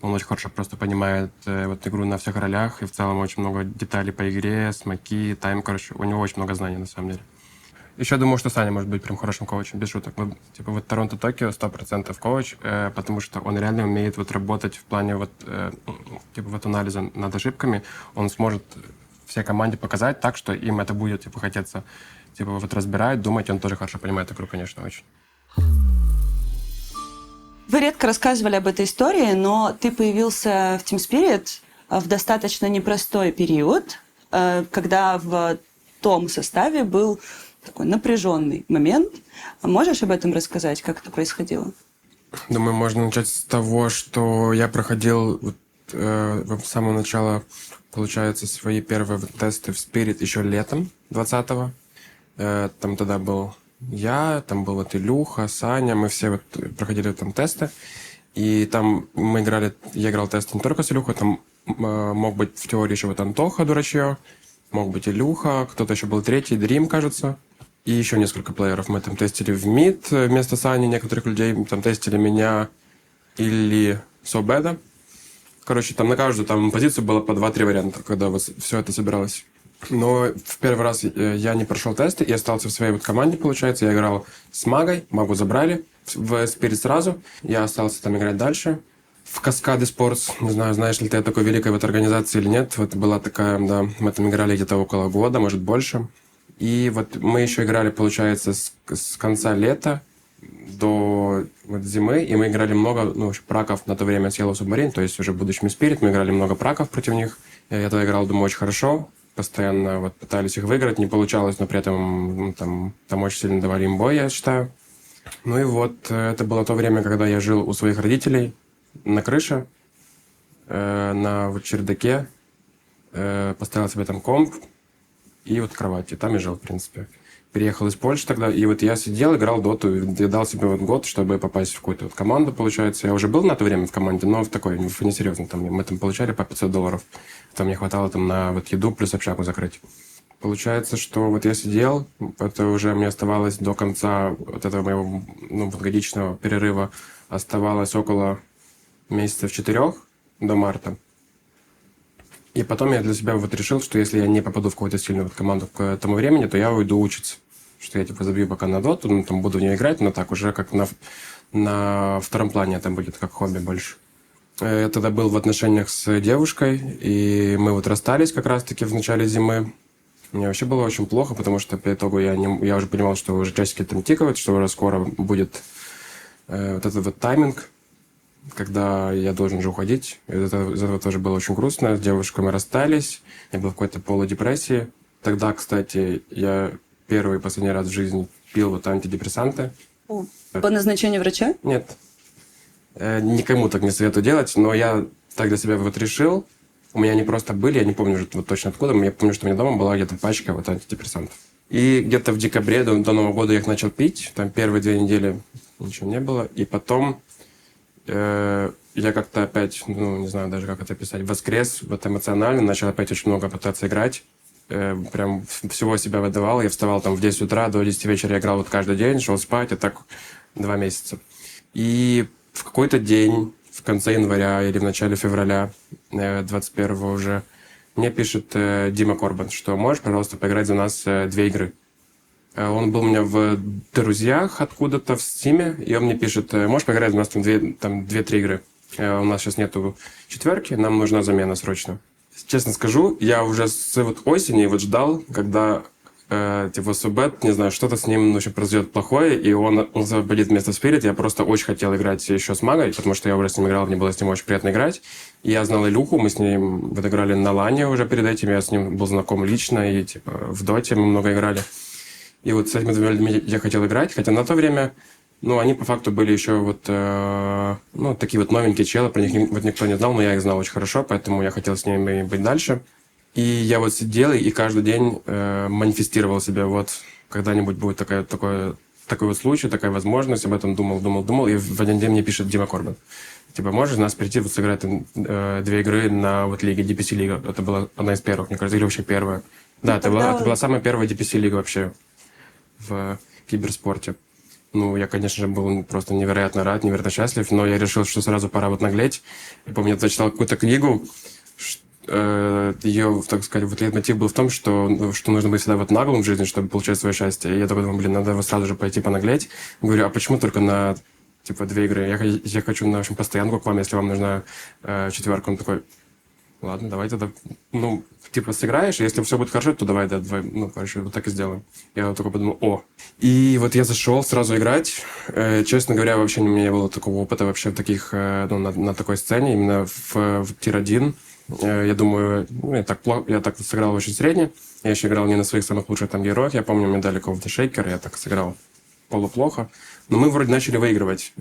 Он очень хорошо просто понимает вот игру на всех ролях, и в целом очень много деталей по игре, смоки, тайм, короче, у него очень много знаний, на самом деле. Еще думаю, что Саня может быть прям хорошим коучем, без шуток. Типа вот Торонто-Токио 100% коуч, потому что он реально умеет вот работать в плане вот, типа вот анализа над ошибками. Он сможет всей команде показать так, что им это будет типа хотеться типа вот разбирать, думать. Он тоже хорошо понимает игру, конечно, очень. Вы редко рассказывали об этой истории, но ты появился в Team Spirit в достаточно непростой период, когда в том составе был такой напряженный момент. Можешь об этом рассказать, как это происходило? Думаю, можно начать с того, что я проходил вот, с самого начала, получается, свои первые тесты в Spirit еще летом 2020-го. Там тогда был я, там был вот Илюха, Саня, мы все вот проходили там тесты. И там мы играли, я играл тесты не только с Илюхой, там мог быть в теории еще вот Антоха Дурачье, мог быть Илюха, кто-то еще был третий, Дрим, кажется. И еще несколько плееров. Мы там тестили в мид вместо Сани, некоторых людей там тестили меня или Собеда. Короче, там на каждую там позицию было по 2-3 варианта, когда вот все это собиралось. Но в первый раз я не прошел тесты и остался в своей вот команде, получается. Я играл с Магой, Магу забрали в Spirit сразу. Я остался там играть дальше. В Каскады Спортс, не знаю, знаешь ли ты о такой великой вот организации или нет. Вот была такая, да, мы там играли где-то около года, может больше. И вот мы еще играли, получается, с конца лета до вот зимы, и мы играли много, праков на то время с Yellow Submarine, то есть уже будущими Spirit, мы играли много праков против них. Я тогда играл, думаю, очень хорошо. Постоянно вот пытались их выиграть, не получалось, но при этом там очень сильно давали им бой, я считаю. Ну и вот это было то время, когда я жил у своих родителей на крыше, на вот чердаке, поставил себе там комп и вот кровать. И там и жил, в принципе. Переехал из Польши тогда, и вот я сидел, играл доту, и дал себе вот год, чтобы попасть в какую-то вот команду, получается. Я уже был на то время в команде, но в такой, в несерьезной. Там, мы там получали по $500. Там мне хватало там на вот еду плюс общагу закрыть. Получается, что вот я сидел, это уже мне оставалось до конца вот этого моего годичного перерыва, оставалось около месяцев 4 до марта. И потом я для себя вот решил, что если я не попаду в какую-то сильную вот команду к тому времени, то я уйду учиться. Что я типа забью пока на доту, ну, там буду в нее играть, но так уже как на втором плане это будет как хобби больше. Я тогда был в отношениях с девушкой, и мы вот расстались как раз-таки в начале зимы. Мне вообще было очень плохо, потому что по итогу я уже понимал, что уже часики там тикают, что уже скоро будет вот этот вот тайминг, когда я должен уже уходить. Из этого тоже было очень грустно. С девушкой мы расстались, я был в какой-то полудепрессии. Тогда, кстати, я первый и последний раз в жизни пил вот антидепрессанты. По назначению врача? Нет. Никому так не советую делать, но я так для себя вот решил. У меня они просто были, я не помню уже вот точно откуда, я помню, что у меня дома была где-то пачка вот антидепрессантов. И где-то в декабре до Нового года я их начал пить, там первые 2 недели ничего не было, и потом я как-то опять, не знаю даже, как это описать, воскрес вот эмоционально, начал опять очень много пытаться играть, прям всего себя выдавал, я вставал там в 10 утра, до 10 вечера я играл вот каждый день, шел спать, и так 2 месяца. И в какой-то день, в конце января или в начале февраля, 21-го уже, мне пишет Дима Корбан, что можешь, пожалуйста, поиграть за нас 2 игры. Он был у меня в друзьях откуда-то в Стиме, и он мне пишет, можешь поиграть за нас там 2-3 игры. У нас сейчас нету 4, нам нужна замена срочно. Честно скажу, я уже с вот осени вот ждал, когда типа Субэт, не знаю, что-то с ним произойдет плохое, и он освободит место в Спирит. Я просто очень хотел играть еще с Магой, потому что я уже с ним играл, мне было с ним очень приятно играть. И я знал Илюху, мы с ним вот играли на лане уже перед этим, я с ним был знаком лично, и типа в доте мы много играли. И вот с этими 2 людьми я хотел играть, хотя на то время, они по факту были еще вот, такие вот новенькие челы, про них вот никто не знал, но я их знал очень хорошо, поэтому я хотел с ними быть дальше. И я вот сидел и каждый день манифестировал себе, вот когда-нибудь будет такой вот случай, такая возможность, об этом думал, и в один день мне пишет Дима Корбан. Типа, можешь нас прийти вот сыграть 2 игры на вот лиге, DPC лига. Это была одна из первых, мне кажется, или вообще первая. Да, это была самая первая DPC лига вообще в киберспорте. Я, конечно же, был просто невероятно рад, невероятно счастлив, но я решил, что сразу пора вот наглеть. Я помню, я зачитал какую-то книгу, ее, так сказать, вот мотив был в том, что нужно быть всегда вот наглым в жизни, чтобы получать свое счастье. И я такой думаю, надо вот сразу же пойти понаглеть. Говорю, а почему только на, 2 игры? Я хочу на, общем, постоянку к вам, если вам нужна 4. Он такой, ладно, давай тогда, сыграешь, если все будет хорошо, то давай, короче, вот так и сделаем. Я только подумал, И вот я зашел сразу играть. Честно говоря, вообще у меня не было такого опыта вообще в таких, на такой сцене, именно в тир-1. Я думаю, я так сыграл очень средне. Я еще играл не на своих самых лучших там героях. Я помню, мне дали какого-то шейкера, я так сыграл полуплохо. Но мы вроде начали выигрывать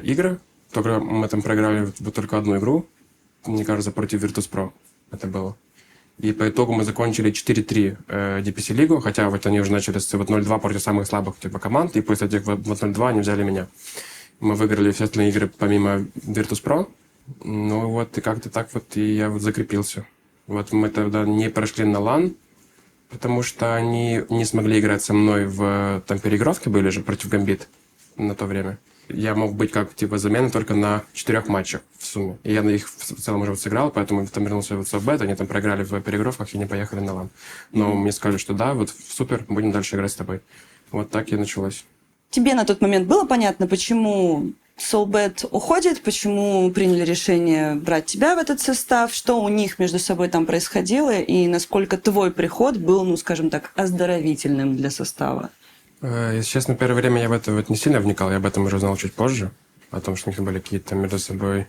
игры. Только мы там проиграли вот только 1 игру. Мне кажется, против Virtus.pro это было. И по итогу мы закончили 4-3 DPC лигу, хотя вот они уже начали с 0-2 против самых слабых команд, и после этих 0-2 они взяли меня. Мы выиграли все остальные игры помимо Virtus.pro. И как-то так вот и я вот закрепился. Вот мы тогда не прошли на LAN, потому что они не смогли играть со мной там переигровки были же против Gambit на то время. Я мог быть как заменой только на 4 матчах в сумме. И я на их в целом уже сыграл, поэтому там вернулся в Совбет, они там проиграли в переигровках и не поехали на LAN. Но мне сказали, что да, вот супер, будем дальше играть с тобой. Вот так и началось. Тебе на тот момент было понятно, почему Soulbet уходит, почему приняли решение брать тебя в этот состав, что у них между собой там происходило, и насколько твой приход был, скажем так, оздоровительным для состава? Если честно, первое время я в это вот не сильно вникал, я об этом уже узнал чуть позже, о том, что у них были какие-то между собой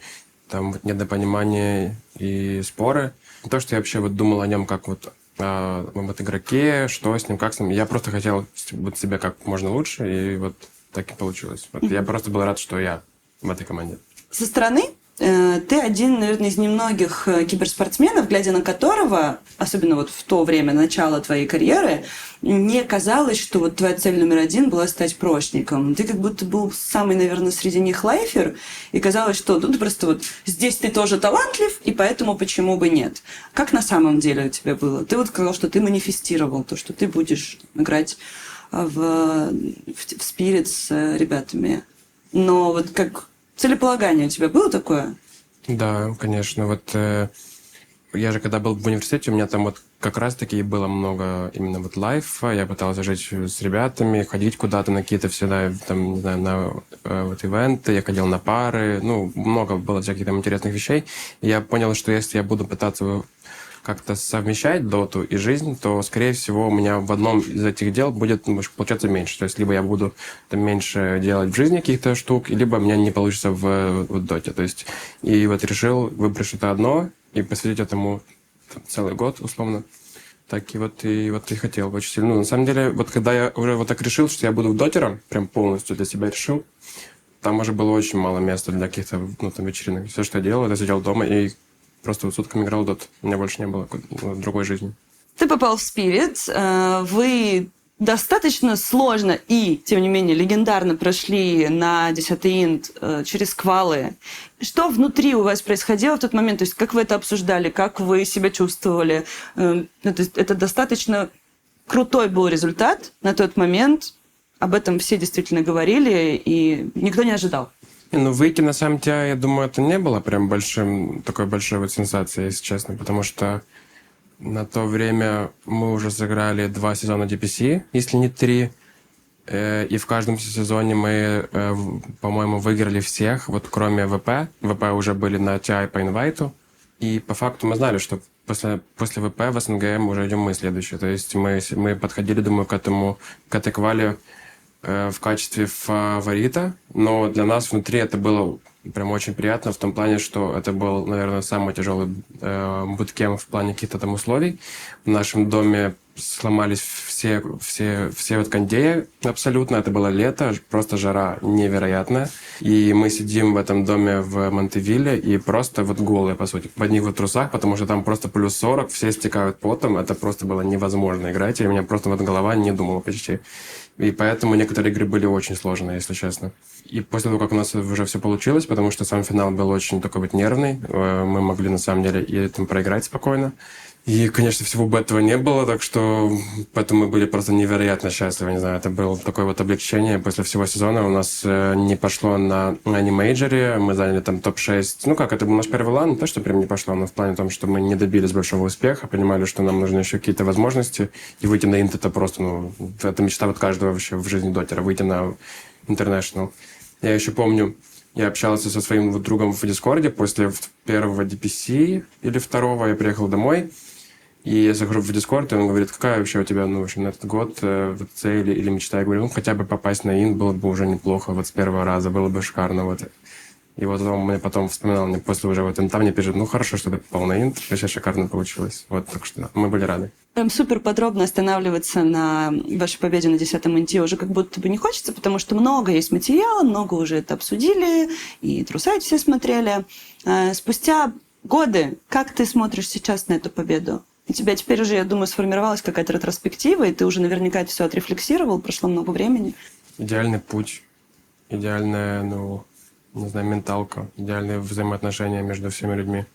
там недопонимания и споры. Не то, что я вообще вот думал о нем как вот об игроке, что с ним, как с ним. Я просто хотел вот себя как можно лучше, и вот так и получилось. Вот я просто был рад, что я в этой команде. Со стороны Ты один, наверное, из немногих киберспортсменов, глядя на которого, особенно вот в то время, начало твоей карьеры, не казалось, что вот твоя цель номер один была стать прошником. Ты как будто был самый, наверное, среди них лайфер, и казалось, что ну, ты просто вот здесь ты тоже талантлив, и поэтому почему бы нет. Как на самом деле у тебя было? Ты вот сказал, что ты манифестировал то, что ты будешь играть в Spirit с ребятами. Но вот как целеполагание у тебя было такое? Да, конечно. Вот я же когда был в университете, у меня там вот как раз-таки было много именно вот лайфа. Я пытался жить с ребятами, ходить куда-то на какие-то всегда там, не знаю, на вот ивенты. Я ходил на пары. Ну, много было всяких там интересных вещей. И я понял, что если я буду пытаться как-то совмещать доту и жизнь, то, скорее всего, у меня в одном из этих дел будет получаться меньше. То есть, либо я буду там, меньше делать в жизни каких-то штук, либо у меня не получится в доте. То есть, и вот решил выбрать что-то одно и посвятить этому там, целый год, условно. Так и вот и хотел очень сильно. Ну, на самом деле, вот когда я уже вот так решил, что я буду дотером, прям полностью для себя решил, там уже было очень мало места для каких-то ну, там, вечеринок. Все, что я делал, я сидел дома и просто сутками играл в Dota. У меня больше не было другой жизни. Ты попал в Spirit, вы достаточно сложно и, тем не менее, легендарно прошли на 10-й инт через квалы. Что внутри у вас происходило в тот момент? То есть как вы это обсуждали, как вы себя чувствовали? Это достаточно крутой был результат на тот момент. Об этом все действительно говорили, и никто не ожидал. Ну, выйти на сам тебя, я думаю, это не было прям такой большой вот сенсацией, если честно, потому что на то время мы уже сыграли 2 сезона DPC, если не 3, и в каждом сезоне мы, по-моему, выиграли всех, вот кроме ВП. ВП уже были на TI по инвайту, и по факту мы знали, что после ВП в СНГ мы уже идем мы следующие. То есть мы подходили, думаю, к этой квали в качестве фаворита, но для нас внутри это было прям очень приятно в том плане, что это был, наверное, самый тяжелый буткемп в плане каких-то там условий. В нашем доме сломались все вот кондеи абсолютно. Это было лето, просто жара невероятная. И мы сидим в этом доме в Монтевилле и просто вот голые, по сути, в одних вот трусах, потому что там просто плюс 40, все стекают потом. Это просто было невозможно играть, и у меня просто вот голова не думала почти. И поэтому некоторые игры были очень сложные, если честно. И после того, как у нас уже все получилось, потому что сам финал был очень такой вот нервный, мы могли на самом деле и там проиграть спокойно. И, конечно, всего бы этого не было, так что поэтому мы были просто невероятно счастливы, не знаю, это было такое вот облегчение. После всего сезона у нас не пошло на анимейджоре, мы заняли там топ-6. Ну как, это был наш первый лан, не то, что прям не пошло, но в плане том, что мы не добились большого успеха, понимали, что нам нужны еще какие-то возможности, и выйти на инт это просто, ну, это мечта вот каждого вообще в жизни дотера, выйти на International. Я еще помню, я общался со своим вот другом в Дискорде после первого DPC или второго, я приехал домой, и я захожу в Дискорд, и он говорит, какая вообще у тебя, ну, в общем, на этот год вот цель или мечта? Я говорю, ну, хотя бы попасть на инт было бы уже неплохо, вот с первого раза было бы шикарно, вот. И вот он мне потом вспоминал, мне после уже вот инта мне пишет, ну, хорошо, что ты попал на инт, вообще шикарно получилось. Вот, так что мы были рады. Прям супер подробно останавливаться на вашей победе на 10-м инте уже как будто бы не хочется, потому что много есть материала, много уже это обсудили, и трусайт все смотрели. Спустя годы, как ты смотришь сейчас на эту победу? У тебя теперь уже, я думаю, сформировалась какая-то ретроспектива, и ты уже наверняка это все отрефлексировал, прошло много времени. Идеальный путь, идеальная, ну, не знаю, менталка, идеальные взаимоотношения между всеми людьми.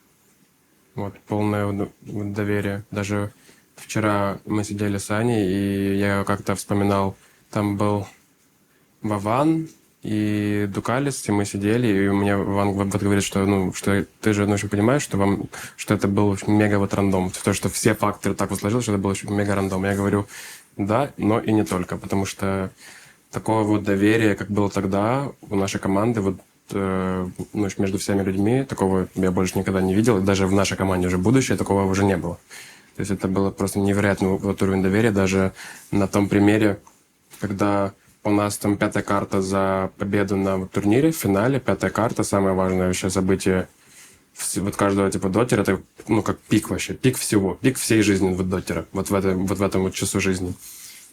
Вот, полное доверие. Даже вчера мы сидели с Аней, и я как-то вспоминал, там был Вован и Дукалис, и мы сидели, и у меня Вован вот говорит, что, ну, что ты же, ну, понимаешь, что это был мега вот рандом. То, что все факторы так вот сложилось, что это был мега рандом. Я говорю, да, но и не только, потому что такого вот доверия, как было тогда у нашей команды, вот, ну, между всеми людьми, такого я больше никогда не видел, и даже в нашей команде уже будущее такого уже не было. То есть это было просто невероятный вот уровень доверия, даже на том примере, когда у нас там 5-я карта за победу на турнире, в финале, 5-я карта, самое важное вообще событие вот каждого типа дотера, это, ну, как пик вообще, пик всего, пик всей жизни вот дотера, вот в этом вот часу жизни.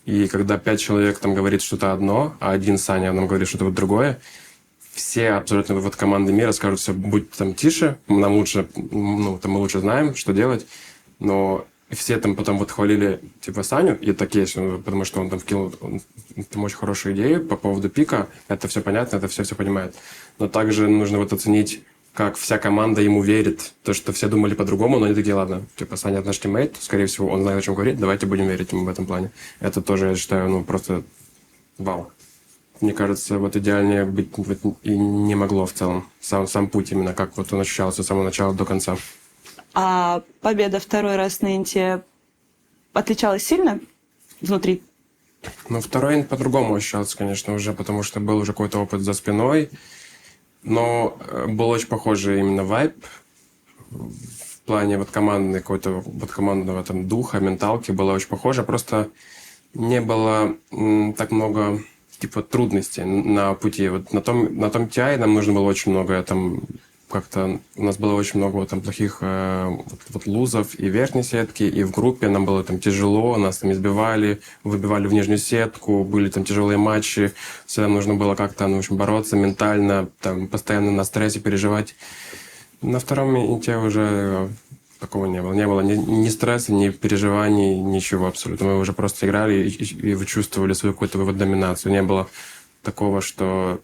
И когда 5 человек там говорит что-то одно, а один Саня нам говорит что-то вот другое, все абсолютно вот команды мира скажут, все, будь там тише, нам лучше, ну, там мы лучше знаем, что делать, но все там потом вот хвалили, типа, Саню, и так есть, потому что он там вкинул там очень хорошую идею по поводу пика, это все понятно, это все понимают, но также нужно вот оценить, как вся команда ему верит, то, что все думали по-другому, но они такие, ладно, типа, Саня наш тиммейт, скорее всего, он знает, о чем говорит, давайте будем верить ему в этом плане. Это тоже, я считаю, ну, просто вау. Мне кажется, вот идеальнее быть вот и не могло в целом. Сам путь именно, как вот он ощущался с самого начала до конца. А победа второй раз на Инте отличалась сильно внутри? Ну, второй по-другому ощущался, конечно, уже, потому что был уже какой-то опыт за спиной. Но был очень похожий именно вайб в плане вот командной, какой-то вот командного там духа, менталки было очень похоже. Просто не было так много типа трудностей на пути. Вот на том TI нам нужно было очень много там как-то у нас было очень много там плохих вот лузов и верхней сетки, и в группе нам было там тяжело, нас там избивали, выбивали в нижнюю сетку, были там тяжелые матчи, всегда нужно было как-то, ну, в общем, бороться ментально, там, постоянно на стрессе переживать. На втором инте уже такого не было. Не было ни стресса, ни переживаний, ничего абсолютно. Мы уже просто играли и вы чувствовали свою какую-то вот доминацию. Не было такого, что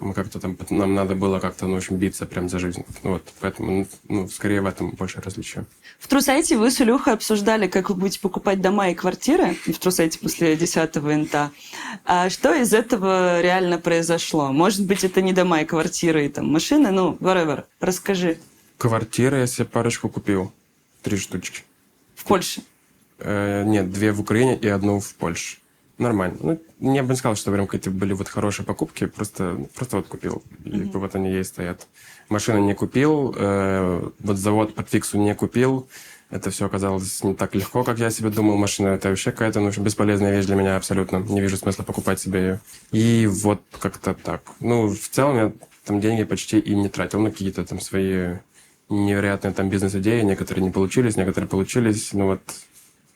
мы как-то там, нам надо было как-то, ну, в общем, биться прям за жизнь. Вот, поэтому, ну, скорее в этом больше различия. В Трусайте вы с Илюхой обсуждали, как вы будете покупать дома и квартиры в Трусайте после 10-го инта. А что из этого реально произошло? Может быть, это не дома и квартиры, и там машины, ну, whatever. Расскажи. Квартиры я себе парочку купил. 3 штучки. В Польше? Нет, 2 в Украине и 1 в Польше. Нормально. Ну, я бы не сказал, что прям какие-то были вот хорошие покупки, просто вот купил. И вот они есть, стоят. Машину не купил, вот завод под фиксу не купил. Это все оказалось не так легко, как я себе думал. Машина — это вообще какая-то, ну, бесполезная вещь для меня абсолютно. Не вижу смысла покупать себе ее. И вот как-то так. Ну, в целом я там деньги почти и не тратил на какие-то там свои невероятные там бизнес-идеи. Некоторые не получились, некоторые получились. Ну вот.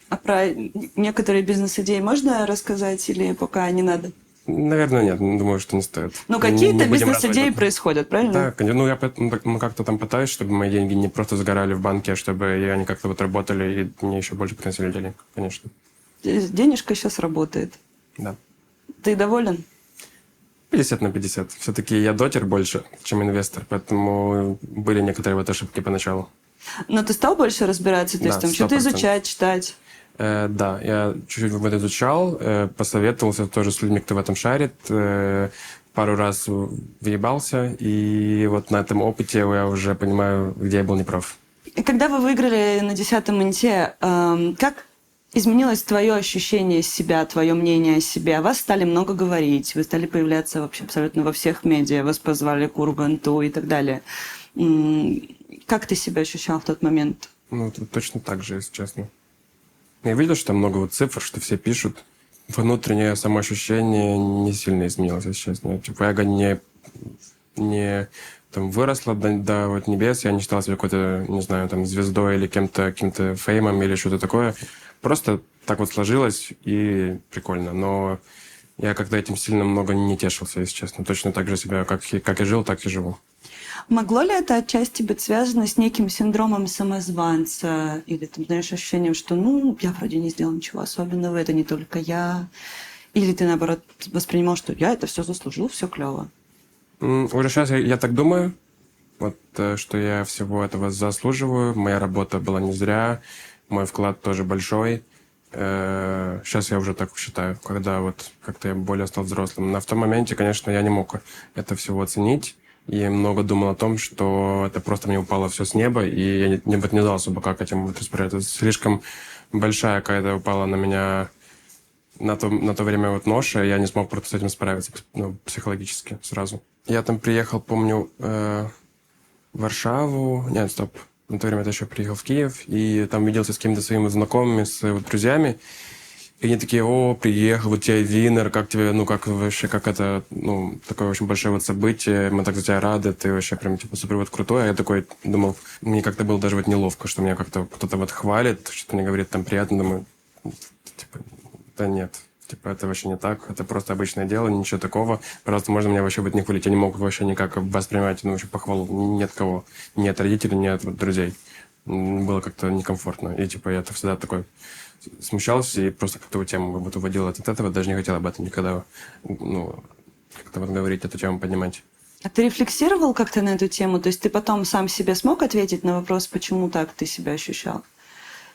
А про некоторые бизнес-идеи можно рассказать или пока не надо? Наверное, нет. Думаю, что не стоит. Ну, какие-то Не будем бизнес-идеи разводить. происходят, правильно? Да, конечно. Ну, я как-то там пытаюсь, чтобы мои деньги не просто сгорали в банке, а чтобы они как-то вот работали и мне еще больше приносили денег, конечно. Денежка сейчас работает. Да. Ты доволен? 50/50. Все-таки я дотер больше, чем инвестор, поэтому были некоторые вот ошибки поначалу. Но ты стал больше разбираться, то есть Да, там что-то 100%. изучать, читать? Да, я чуть-чуть в это изучал, посоветовался тоже с людьми, кто в этом шарит, пару раз въебался, и вот на этом опыте я уже понимаю, где я был неправ. И когда вы выиграли на 10-м инте, как изменилось твое ощущение себя, твое мнение о себе? О вас стали много говорить, вы стали появляться вообще абсолютно во всех медиа, вас позвали к Урганту и так далее. Как ты себя ощущал в тот момент? Ну, точно так же, если честно. Я видел, что там много вот цифр, что все пишут. Внутреннее самоощущение не сильно изменилось, если честно. Типа эго не там выросла до вот небес, я не считал себя какой-то, не знаю, там, звездой или каким-то феймом или что-то такое. Просто так вот сложилось, и прикольно. Но я как-то этим сильно много не тешился, если честно. Точно так же себя, как и жил, так и живу. Могло ли это отчасти быть связано с неким синдромом самозванца? Или, ты знаешь, ощущением, что, ну, я вроде не сделал ничего особенного, это не только я. Или ты, наоборот, воспринимал, что я это все заслужил, все клево? Уже сейчас я так думаю, вот, что я всего этого заслуживаю. Моя работа была не зря, мой вклад тоже большой. Сейчас я уже так считаю, когда вот как-то я более стал взрослым. Но в том моменте, конечно, я не мог это всего оценить. И много думал о том, что это просто мне упало все с неба, и я не знал особо, как этим распорядиться. Слишком большая какая-то упала на меня на то время вот ноша, я не смог просто с этим справиться, ну, психологически сразу. Я там приехал, помню, в Варшаву. Нет, стоп. На то время я еще приехал в Киев, и там виделся с какими-то своими знакомыми, с друзьями. И они такие: о, приехал, вот тебе винер, как тебе, ну, как вообще, как это, ну, такое очень большое вот событие, мы так за тебя рады, ты вообще прям, типа, супер вот крутой. А я такой думал, мне как-то было даже вот неловко, что меня как-то кто-то вот хвалит, что-то мне говорит там приятно, думаю, типа, да нет. Типа, это вообще не так, это просто обычное дело, ничего такого. Пожалуйста, можно меня вообще не хвалить. Я не мог вообще никак воспринимать, вообще похвалу ни от кого. Ни от родителей, ни от друзей. Было как-то некомфортно. И, типа, я всегда такой смущался и просто как-то тему как будто уводил от этого. Даже не хотел об этом никогда, как-то говорить, эту тему поднимать. А ты рефлексировал как-то на эту тему? То есть ты потом сам себе смог ответить на вопрос, почему так ты себя ощущал?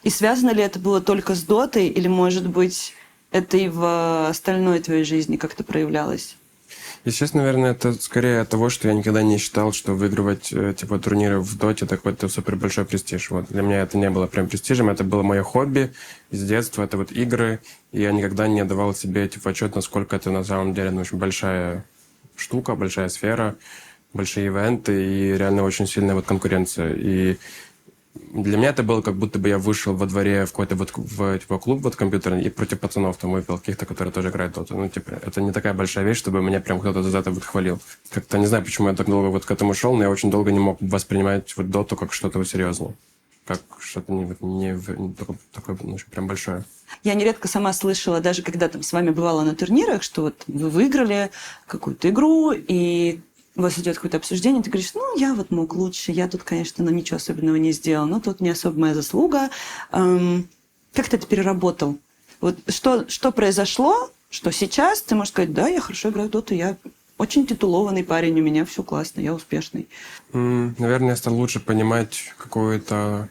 И связано ли это было только с дотой, или, может быть, это и в остальной твоей жизни как-то проявлялось? Естественно, наверное, это скорее от того, что я никогда не считал, что выигрывать типа турниры в доте это какой-то супер большой престиж. Вот. Для меня это не было прям престижем, это было мое хобби с детства, это вот игры, и я никогда не давал себе типа отчет, насколько это на самом деле очень большая штука, большая сфера, большие ивенты и реально очень сильная вот конкуренция. И для меня это было как будто бы я вышел во дворе в какой-то вот типа, клуб вот компьютерный и против пацанов там выпил каких-то, которые тоже играют в доту. Ну, типа, это не такая большая вещь, чтобы меня прям кто-то за это вот хвалил. Как-то не знаю, почему я так долго вот к этому шел, но я очень долго не мог воспринимать вот доту как что-то вот серьезное. Как что-то не такое прям большое. Я нередко сама слышала, даже когда там с вами бывала на турнирах, что вот вы выиграли какую-то игру, и у вас идет какое-то обсуждение, ты говоришь, ну, я вот мог лучше, я тут, конечно, ничего особенного не сделал, но тут не особо моя заслуга. Как ты это переработал? Вот что произошло, что сейчас ты можешь сказать, да, я хорошо играю в доту, я очень титулованный парень, у меня все классно, я успешный. Наверное, я стал лучше понимать какую-то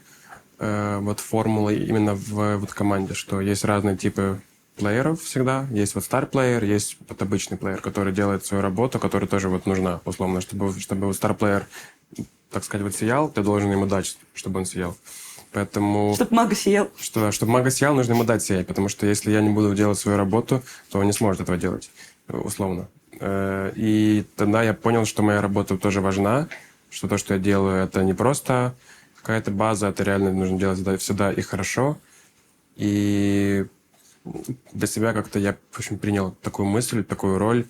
вот формулу именно в вот команде, что есть разные типы плееров всегда. Есть вот стар-плеер, есть вот обычный плеер, который делает свою работу, которая тоже вот нужна, условно, чтобы вот стар-плеер, так сказать, вот сиял, ты должен ему дать, чтобы он сиял. Поэтому... Чтобы мага сиял. Чтобы мага сиял, нужно ему дать сиять, потому что если я не буду делать свою работу, то он не сможет этого делать, условно. И тогда я понял, что моя работа тоже важна, что то, что я делаю, это не просто какая-то база, это реально нужно делать всегда и хорошо. И для себя как-то я, в общем, принял такую мысль, такую роль,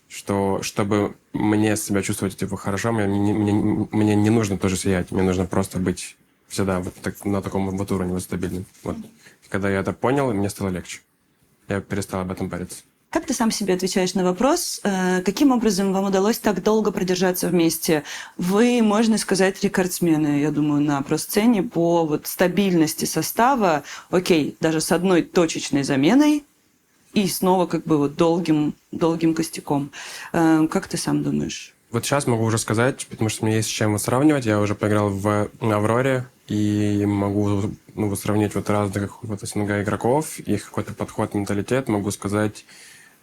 что чтобы мне себя чувствовать типа хорошо, мне не нужно тоже сиять, мне нужно просто быть всегда вот на таком вот уровне, вот стабильным. Вот. И когда я это понял, мне стало легче. Я перестал об этом париться. Как ты сам себе отвечаешь на вопрос, каким образом вам удалось так долго продержаться вместе? Вы, можно сказать, рекордсмены, я думаю, на про-сцене по вот стабильности состава. Окей, даже с одной точечной заменой и снова как бы вот долгим костяком. Как ты сам думаешь? Вот сейчас могу уже сказать, потому что мне есть с чем сравнивать. Я уже поиграл в «Авроре» и могу сравнить вот разных вот СНГ игроков, их какой-то подход, менталитет. Могу сказать,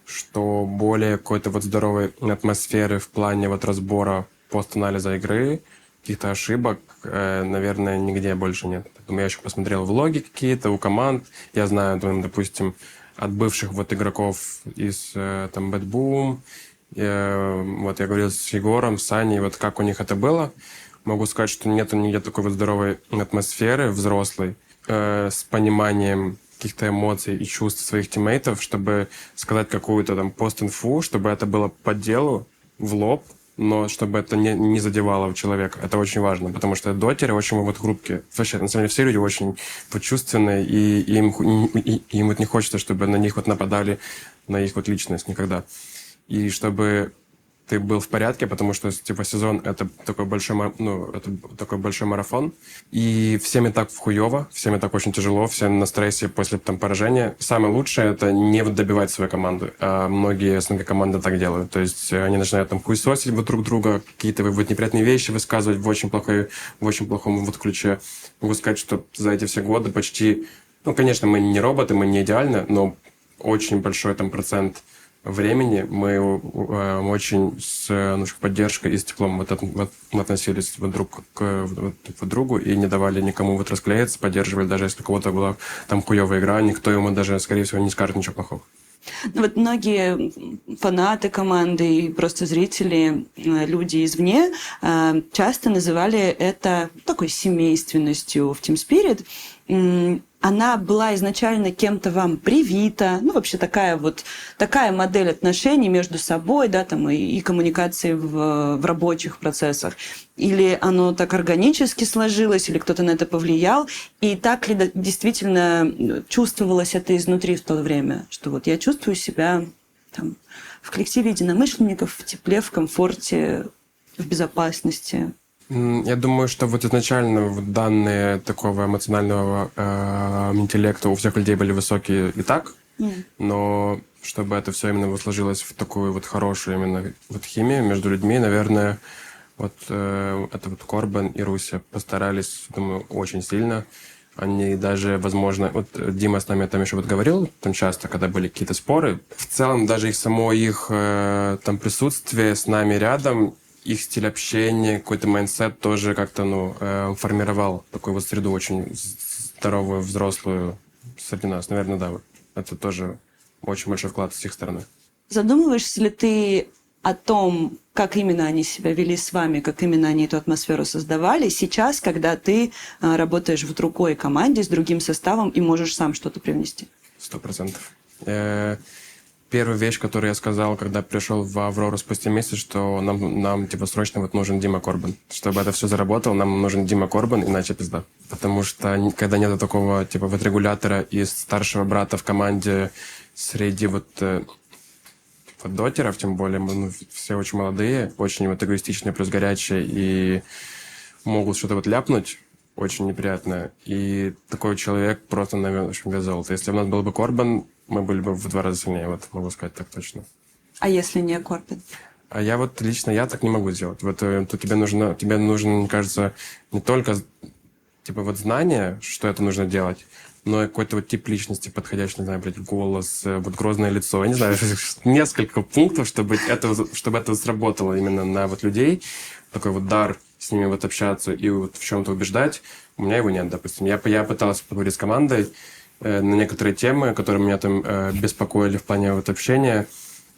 что более какой-то вот здоровой атмосферы в плане вот разбора пост-анализа игры, каких-то ошибок, наверное, нигде больше нет. Поэтому я еще посмотрел влоги какие-то у команд. Я знаю, допустим, от бывших вот игроков из там Bad Boom. Вот я говорил с Егором, с Саней, вот как у них это было. Могу сказать, что нету нигде такой вот здоровой атмосферы взрослой, с пониманием каких-то эмоций и чувств своих тиммейтов, чтобы сказать какую-то там пост-инфу, чтобы это было по делу, в лоб, но чтобы это не задевало человека. Это очень важно, потому что дотеры очень вот хрупкие. Вообще, на самом деле, все люди очень вот чувственные, и им вот не хочется, чтобы на них вот нападали, на их вот личность никогда. И чтобы ты был в порядке, потому что типа сезон это такой большой марафон, и всем и так хуёво, всем и так очень тяжело, все на стрессе после там поражения. Самое лучшее это не добивать свою команду, а многие СНГ команды так делают, то есть они начинают там хуесосить вот друг друга, какие-то вот неприятные вещи высказывать в очень плохом вот ключе. Могу сказать, что за эти все годы почти, конечно, мы не роботы, мы не идеальны, но очень большой там процент времени мы очень с поддержкой и с теплом вот относились друг к другу и не давали никому вот расклеиться, поддерживали, даже если у кого-то была там хуёвая игра, никто ему даже, скорее всего, не скажет ничего плохого. Вот многие фанаты команды и просто зрители, люди извне, часто называли это такой семейственностью в Team Spirit. она была изначально кем-то вам привита, ну, вообще такая модель отношений между собой, да, там, и коммуникации в рабочих процессах, или оно так органически сложилось, или кто-то на это повлиял, и так ли действительно чувствовалось это изнутри в то время, что вот я чувствую себя там в коллективе единомышленников, в тепле, в комфорте, в безопасности? Я думаю, что вот изначально вот данные такого эмоционального интеллекта у всех людей были высокие и так, но чтобы это все именно вот сложилось в такую вот хорошую именно вот химию между людьми, наверное, вот это вот Корбан и Руся постарались, думаю, очень сильно. Они даже, возможно, вот Дима с нами там еще вот говорил, там часто, когда были какие-то споры, в целом даже их там присутствие с нами рядом, их стиль общения, какой-то майндсет тоже как-то, формировал такую вот среду очень здоровую, взрослую среди нас. Наверное, да, это тоже очень большой вклад с их стороны. Задумываешься ли ты о том, как именно они себя вели с вами, как именно они эту атмосферу создавали, сейчас, когда ты работаешь в другой команде с другим составом и можешь сам что-то привнести? 100%. Первая вещь, которую я сказал, когда пришел в Аврору спустя месяц, что нам типа срочно вот нужен Дима Корбан. Чтобы это все заработало, нам нужен Дима Корбан, иначе пизда. Потому что когда нет такого типа вот регулятора и старшего брата в команде среди вот дотеров, тем более, все очень молодые, очень вот эгоистичные, плюс горячие, и могут что-то вот ляпнуть очень неприятно. И такой человек просто, наверное, очень без золота. Если у нас был бы Корбан, мы были бы в 2 раза сильнее, вот могу сказать так точно. А если не Корбан? А я вот лично, я так не могу сделать. Вот тут тебе нужно, мне кажется, не только типа вот знание, что это нужно делать, но и какой-то вот тип личности подходящий, не знаю, блядь, голос, вот грозное лицо, я не знаю, несколько пунктов, чтобы это сработало именно на вот людей, такой вот дар с ними вот общаться и вот в чем-то убеждать. У меня его нет, допустим. Я пытался поговорить с командой на некоторые темы, которые меня там беспокоили в плане вот общения.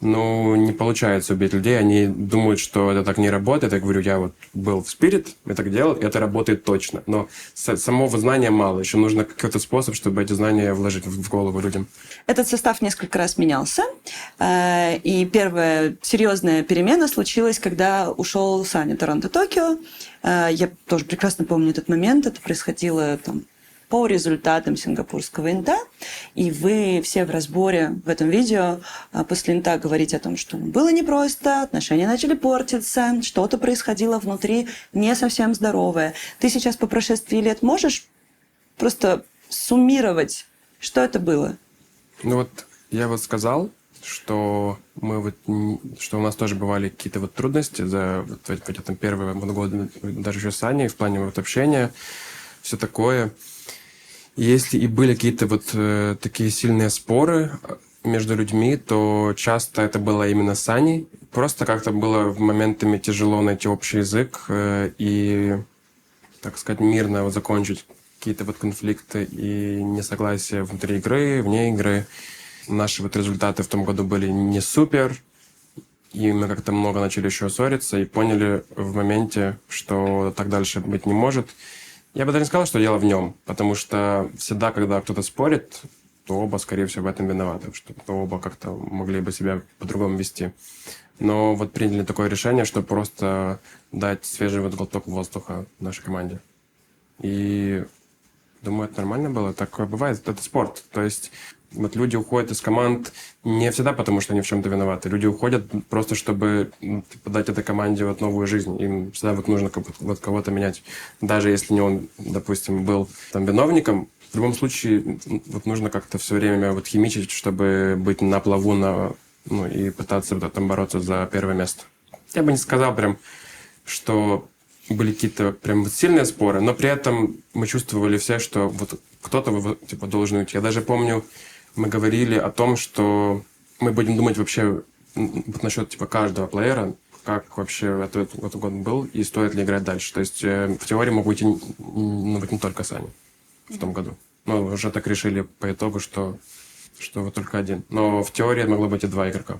Ну, не получается убить людей. Они думают, что это так не работает. Я говорю, я вот был в Spirit, я так делал, и это работает точно. Но самого знания мало. Еще нужно какой-то способ, чтобы эти знания вложить в голову людям. Этот состав несколько раз менялся. И первая серьезная перемена случилась, когда ушел Саня Торонто-Токио. Я тоже прекрасно помню этот момент. Это происходило там по результатам сингапурского инта, и вы все в разборе в этом видео после инта говорите о том, что было непросто, отношения начали портиться, что-то происходило внутри не совсем здоровое. Ты сейчас по прошествии лет можешь просто суммировать, что это было? Ну вот я вот сказал, что что у нас тоже бывали какие-то вот трудности за вот эти там первые годы, даже еще с Аней, в плане вот общения, все такое. Если и были какие-то вот такие сильные споры между людьми, то часто это было именно с Аней. Просто как-то было моментами тяжело найти общий язык и, так сказать, мирно вот закончить какие-то вот конфликты и несогласия внутри игры, вне игры. Наши вот результаты в том году были не супер, и мы как-то много начали еще ссориться и поняли в моменте, что так дальше быть не может. Я бы даже не сказал, что дело в нем, потому что всегда, когда кто-то спорит, то оба, скорее всего, в этом виноваты, что оба как-то могли бы себя по-другому вести. Но вот приняли такое решение, что просто дать свежий вот глоток воздуха нашей команде. И думаю, это нормально было. Такое бывает. Это спорт. То есть вот люди уходят из команд не всегда потому, что они в чем-то виноваты. Люди уходят просто, чтобы дать этой команде вот новую жизнь. Им всегда вот нужно вот кого-то менять. Даже если не он, допустим, был там виновником, в любом случае вот нужно как-то все время вот химичить, чтобы быть на плаву, и пытаться там бороться за первое место. Я бы не сказал прям, что были какие-то прям вот сильные споры, но при этом мы чувствовали все, что вот кто-то типа должен уйти. Я даже помню, мы говорили о том, что мы будем думать вообще вот насчет типа каждого плеера, как вообще этот год был и стоит ли играть дальше. То есть в теории мог уйти не только Саня в том году. Но уже так решили по итогу, что вот только один. Но в теории могло быть и 2 игрока.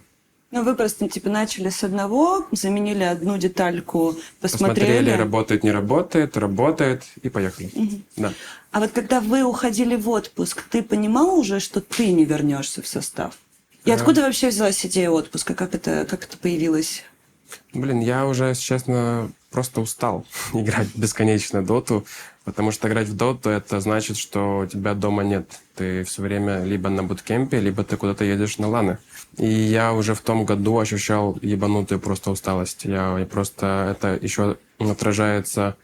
Ну, вы просто, типа, начали с одного, заменили одну детальку, посмотрели. Работает, не работает, работает, и поехали. Да. А вот когда вы уходили в отпуск, ты понимал уже, что ты не вернешься в состав? И откуда вообще взялась идея отпуска? Как это появилось? Блин, я уже, если честно, просто устал играть бесконечно доту, потому что играть в доту это значит, что тебя дома нет. Ты все время либо на буткемпе, либо ты куда-то едешь на ланы. И я уже в том году ощущал ебанутую просто усталость. Я просто это еще отражается,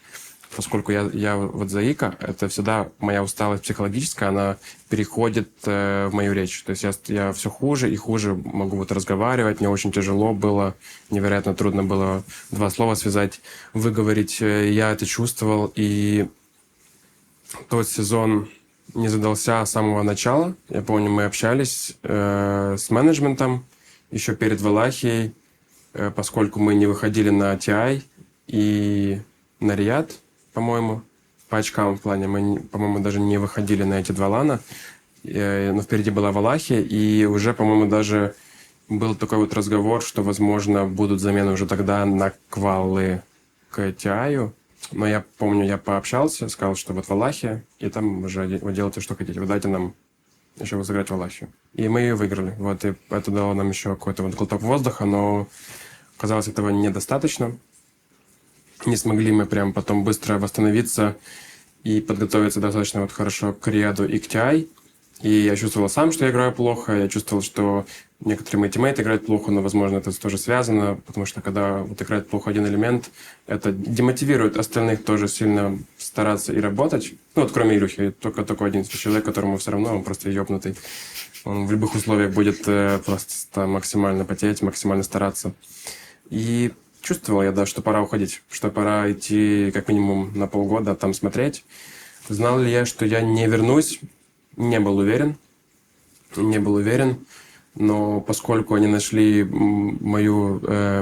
поскольку я вот заика, это всегда моя усталость психологическая, она переходит в мою речь. То есть я все хуже и хуже могу вот разговаривать, мне очень тяжело было, невероятно трудно было два слова связать, выговорить. Я это чувствовал, и тот сезон не задался с самого начала. Я помню, мы общались с менеджментом еще перед Валахией, поскольку мы не выходили на TI и на Риад, по-моему, по очкам в плане. Мы, по-моему, даже не выходили на эти два лана. Но впереди была Валахия, и уже, по-моему, даже был такой вот разговор, что, возможно, будут замены уже тогда на квалы к TI. Но я помню, я пообщался, сказал, что вот Валахия, и там уже вы делаете, что хотите. Вы дайте нам еще сыграть Валахию. И мы ее выиграли. Вот, и это дало нам еще какой-то вот глоток воздуха, но казалось, этого недостаточно. Не смогли мы прям потом быстро восстановиться и подготовиться достаточно вот хорошо к Риаду и к TI. И я чувствовал сам, что я играю плохо. Я чувствовал, что некоторые мои тиммейты играют плохо, но, возможно, это тоже связано, потому что когда вот играет плохо один элемент, это демотивирует остальных тоже сильно стараться и работать. Ну вот кроме Илюхи, только один человек, которому все равно, он просто ёбнутый. Он в любых условиях будет просто максимально потеть, максимально стараться. И чувствовал я, да, что пора уходить, что пора идти как минимум на полгода там смотреть. Знал ли я, что я не вернусь? Не был уверен, но поскольку они нашли мою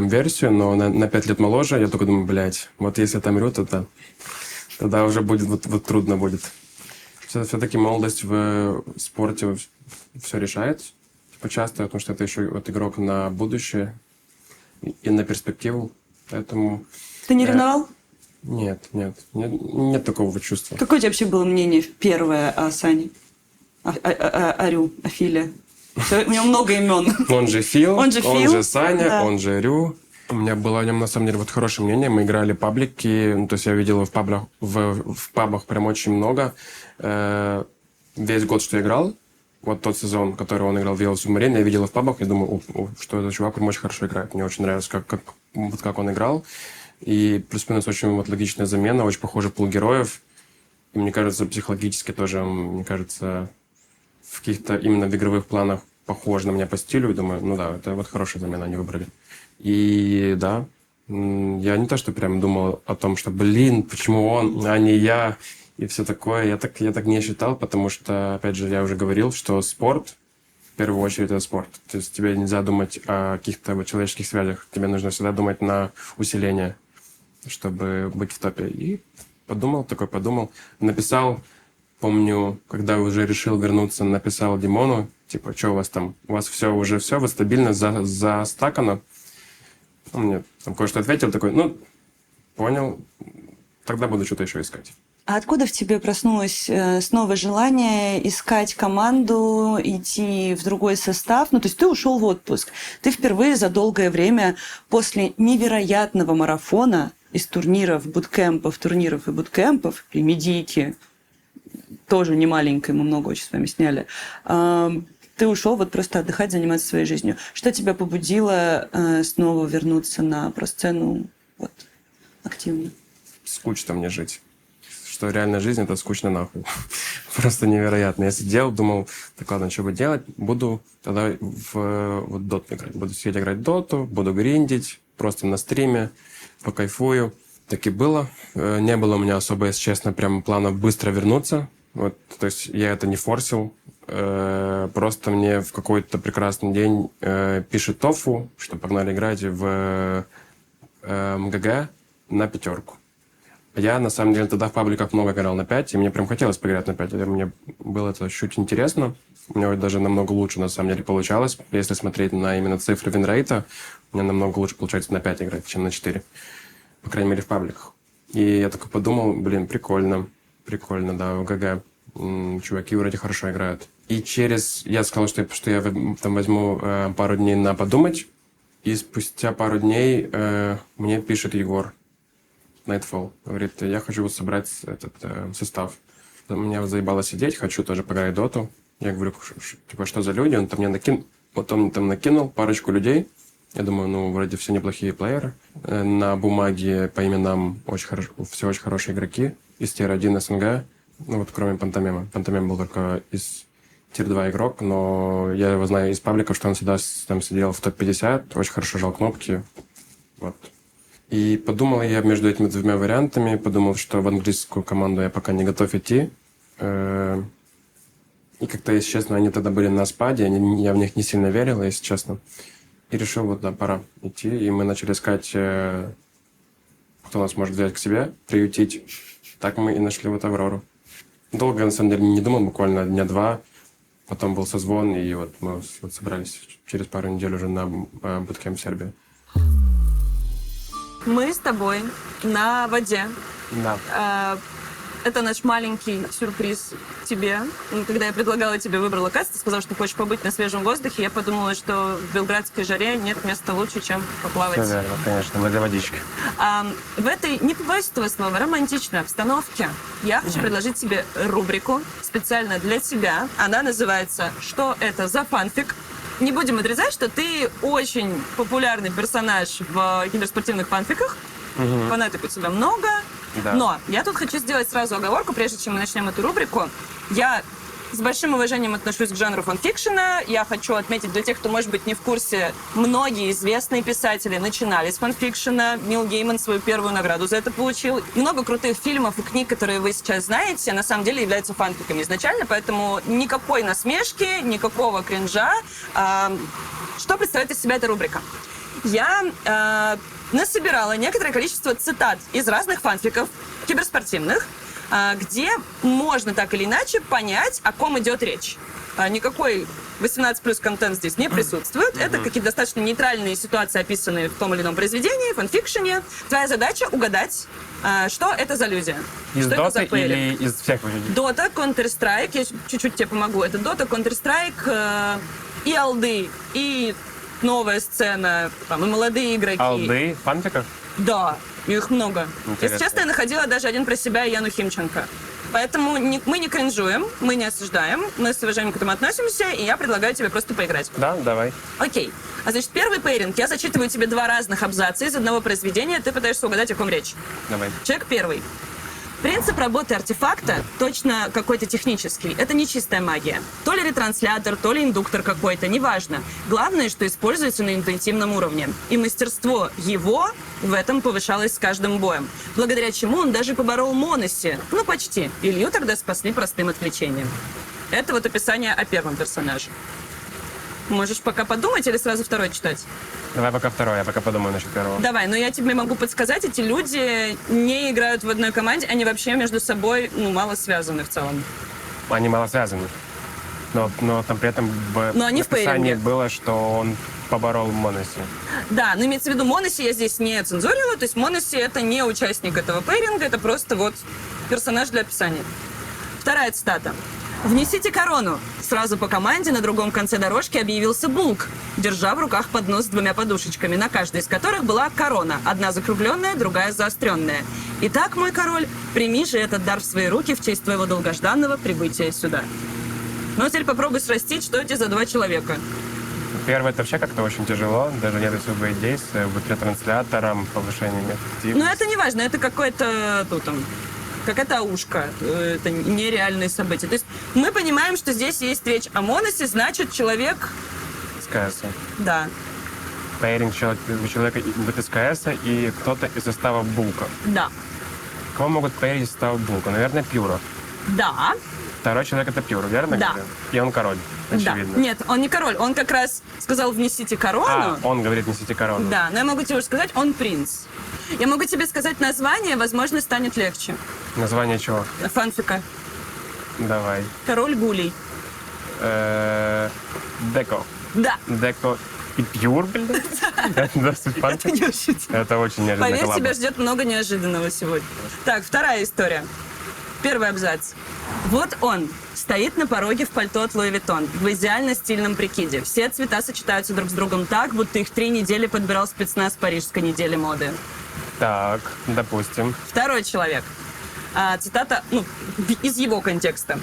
версию, но на 5 лет моложе, я только думаю, блядь, вот если я там умру, то тогда уже будет, вот трудно будет. Все-таки молодость в спорте все решает, типа часто, потому что это еще вот игрок на будущее и на перспективу, поэтому... Ты не ревновал? Нет такого чувства. Какое у тебя вообще было мнение первое о Сане? О Филе? У него много имен. Он же Фил, он же Саня, да. Он же Рю. У меня было о нем, на самом деле, вот хорошее мнение. Мы играли паблики, ну, то есть я видел его в пабах прям очень много. Весь год, что я играл, вот тот сезон, который он играл в Yellow Submarine, я видел его в пабах и думаю, что этот чувак прям очень хорошо играет. Мне очень нравилось, как он играл. И плюс-минус очень вот логичная замена, очень похожий пул героев. И мне кажется, психологически тоже, мне кажется, в каких-то именно в игровых планах похож на меня по стилю. И думаю, ну да, это вот хорошая замена они выбрали. И да, я не то, что прям думал о том, что, блин, почему он, а не я, и все такое. Я так не считал, потому что, опять же, я уже говорил, что спорт, в первую очередь, это спорт. То есть тебе нельзя думать о каких-то вот человеческих связях. Тебе нужно всегда думать на усиление, чтобы быть в топе. И подумал. Написал, помню, когда уже решил вернуться, написал Димону, типа, что у вас там? У вас все, вы стабильно застакано? Он мне там кое-что ответил, такой, ну, понял, тогда буду что-то еще искать. А откуда в тебе проснулось снова желание искать команду, идти в другой состав? Ну, то есть ты ушел в отпуск. Ты впервые за долгое время после невероятного марафона из турниров и буткемпов, и медийки, тоже не маленькой, мы много очень с вами сняли, ты ушел вот просто отдыхать, заниматься своей жизнью. Что тебя побудило снова вернуться на просцену вот, активно? Скучно мне жить. Что реальная жизнь — это скучно нахуй. Просто невероятно. Я сидел, думал, так ладно, что буду делать? Буду тогда в доту играть. Буду сидеть играть в доту, буду гриндить, просто на стриме, покайфую. Так и было. Не было у меня особо, если честно, прям плана быстро вернуться. Вот, то есть я это не форсил. Просто мне в какой-то прекрасный день пишет Тофу, что погнали играть в МГГ на 5. Я, на самом деле, тогда в пабликах много играл на 5, и мне прям хотелось поиграть на 5. Мне было это чуть интересно. У меня даже намного лучше, на самом деле, получалось. Если смотреть на именно цифры винрейта, у меня намного лучше получается на 5 играть, чем на 4. По крайней мере, в пабликах. И я такой подумал, блин, прикольно, да, в ГГ. Чуваки вроде хорошо играют. И я сказал, что я там возьму пару дней на подумать, и спустя пару дней мне пишет Егор Nightfall. Говорит, я хочу собрать этот состав. Меня заебало сидеть, хочу тоже поиграть в доту. Я говорю, типа, что за люди? Он там накинул парочку людей. Я думаю, ну, вроде все неплохие плееры. На бумаге по именам все очень хорошие игроки. Из Тир-1 СНГ. Ну, вот кроме Пантомема. Пантомем был только из Тир-2 игрок, но я его знаю из пабликов, что он всегда там сидел в топ-50, очень хорошо жал кнопки. Вот. И подумал я между этими двумя вариантами, подумал, что в английскую команду я пока не готов идти. И как-то, если честно, они тогда были на спаде, я в них не сильно верил, если честно. И решил, вот, да, пора идти. И мы начали искать, кто нас может взять к себе, приютить. Так мы и нашли вот Аврору. Долго, на самом деле, не думал, буквально дня 2. Потом был созвон, и вот мы вот собрались через пару недель уже на буткемп в Сербии. Мы с тобой на воде. Да. Это наш маленький сюрприз тебе. Когда я предлагала тебе выбрать локацию, ты сказал, что хочешь побыть на свежем воздухе. Я подумала, что в белградской жаре нет места лучше, чем поплавать. Все верно, конечно, мы для водички. В этой, не побоюсь этого слова, романтичной обстановке я хочу предложить тебе рубрику специально для тебя. Она называется «Что это за фанфик?». Не будем отрицать, что ты очень популярный персонаж в киберспортивных фанфиках. Фанатов у тебя много. Да. Но я тут хочу сделать сразу оговорку, прежде чем мы начнем эту рубрику. Я с большим уважением отношусь к жанру фанфикшена. Я хочу отметить для тех, кто, может быть, не в курсе, многие известные писатели начинали с фанфикшена. Нил Гейман свою первую награду за это получил. Много крутых фильмов и книг, которые вы сейчас знаете, на самом деле являются фанфиками изначально, поэтому никакой насмешки, никакого кринжа. Что представляет из себя эта рубрика? Я насобирала некоторое количество цитат из разных фанфиков киберспортивных, где можно так или иначе понять, о ком идет речь. Никакой 18+ контент здесь не присутствует. Это какие-то достаточно нейтральные ситуации, описанные в том или ином произведении, фанфикшене. Твоя задача угадать, что это за люди. Из что Доты или из всех людей? Дота, Counter-Strike, я чуть-чуть тебе помогу. Это Дота, Counter-Strike, и алды, и новая сцена, там, и молодые игроки. Алды, фанфиков? Да, их много. Интересно. Если честно, я находила даже один про себя и Яну Химченко. Поэтому мы не кринжуем, мы не осуждаем, мы с уважением к этому относимся, и я предлагаю тебе просто поиграть. Да, давай. Окей. Значит, первый пейринг. Я зачитываю тебе 2 разных абзаца из одного произведения, ты пытаешься угадать, о ком речь. Давай. Человек первый. Принцип работы артефакта точно какой-то технический. Это не чистая магия. То ли ретранслятор, то ли индуктор какой-то, неважно. Главное, что используется на интуитивном уровне. И мастерство его в этом повышалось с каждым боем. Благодаря чему он даже поборол Моноси. Ну, почти. Илью тогда спасли простым отвлечением. Это вот описание о первом персонаже. Можешь пока подумать или сразу второй читать? Давай пока второй, я пока подумаю насчет первого. Давай, но я тебе могу подсказать, эти люди не играют в одной команде, они вообще между собой, мало связаны в целом. Они мало связаны. Но там при этом в Но они в описании пейринге. было, что он поборол Моноси. Да, но имеется в виду Моноси я здесь не цензурила, то есть Моноси это не участник этого пейринга, это просто вот персонаж для описания. Вторая цитата. «Внесите корону». Сразу по команде на другом конце дорожки объявился Булк, держа в руках поднос с 2 подушечками, на каждой из которых была корона. Одна закругленная, другая заостренная. «Итак, мой король, прими же этот дар в свои руки в честь твоего долгожданного прибытия сюда». Ну, а теперь попробуй срастить, что эти за 2 человека. Первое, это вообще как-то очень тяжело, даже нет особой идей с ретранслятором, повышением эффективности. Но это не важно, это какой-то, какая-то ушка, это нереальные события. То есть мы понимаем, что здесь есть речь о Моносе, значит, человек... С КС. Да. Пейринг человека из КС и кто-то из состава Булка. Да. Кого могут пейрить из состава Булка? Наверное, Пьюро. Да. Второй человек это Пьюро, верно? Да. Говорю? И он король, очевидно. Да. Нет, он не король, он как раз сказал «внесите корону». Он говорит «несите корону». Да, но я могу тебе уже сказать, он принц. Я могу тебе сказать название, возможно, станет легче. Название чего? Фанфика. Давай. Король Гулей. Деко. Да. Деко и Пьюр, блин? Это суть фанфик? Не шути. Это очень неожиданно. Поверь, тебя ждет много неожиданного сегодня. Так, вторая история. Первый абзац. Вот он стоит на пороге в пальто от Луи Виттон, в идеально стильном прикиде. Все цвета сочетаются друг с другом так, будто их 3 недели подбирал спецназ парижской недели моды. Так, допустим. Второй человек. Цитата, из его контекста.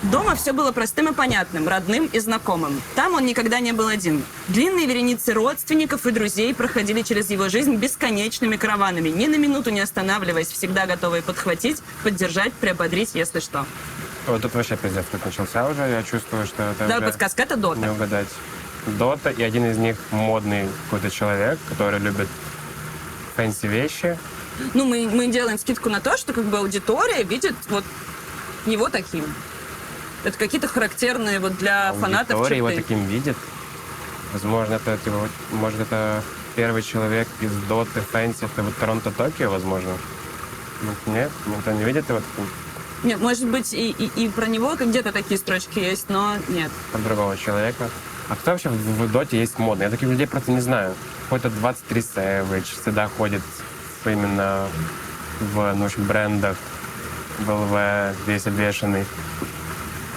Дома все было простым и понятным, родным и знакомым. Там он никогда не был один. Длинные вереницы родственников и друзей проходили через его жизнь бесконечными караванами, ни на минуту не останавливаясь, всегда готовые подхватить, поддержать, приободрить, если что. Вот тут вообще пиздец как начался уже. Я чувствую, что это Да, уже подсказка, это Дота. не угадать. Дота, и один из них модный какой-то человек, который любит фэнси вещи. Ну, мы делаем скидку на то, что как бы аудитория видит вот его таким. Это какие-то характерные вот для фанатов Аудитория его черты. таким видит. Возможно, это, типа, может, это первый человек из Доты, фэнси, это вот Торонто-Токио, возможно. Нет, никто не видит его таким. Нет, может быть, и про него где-то такие строчки есть, но нет. Про другого человека. А кто вообще в Доте есть модный? Я таких людей просто не знаю. Какой-то 23 Savage всегда ходит именно в, ну, в общем, брендах, в ЛВ, весь обвешанный.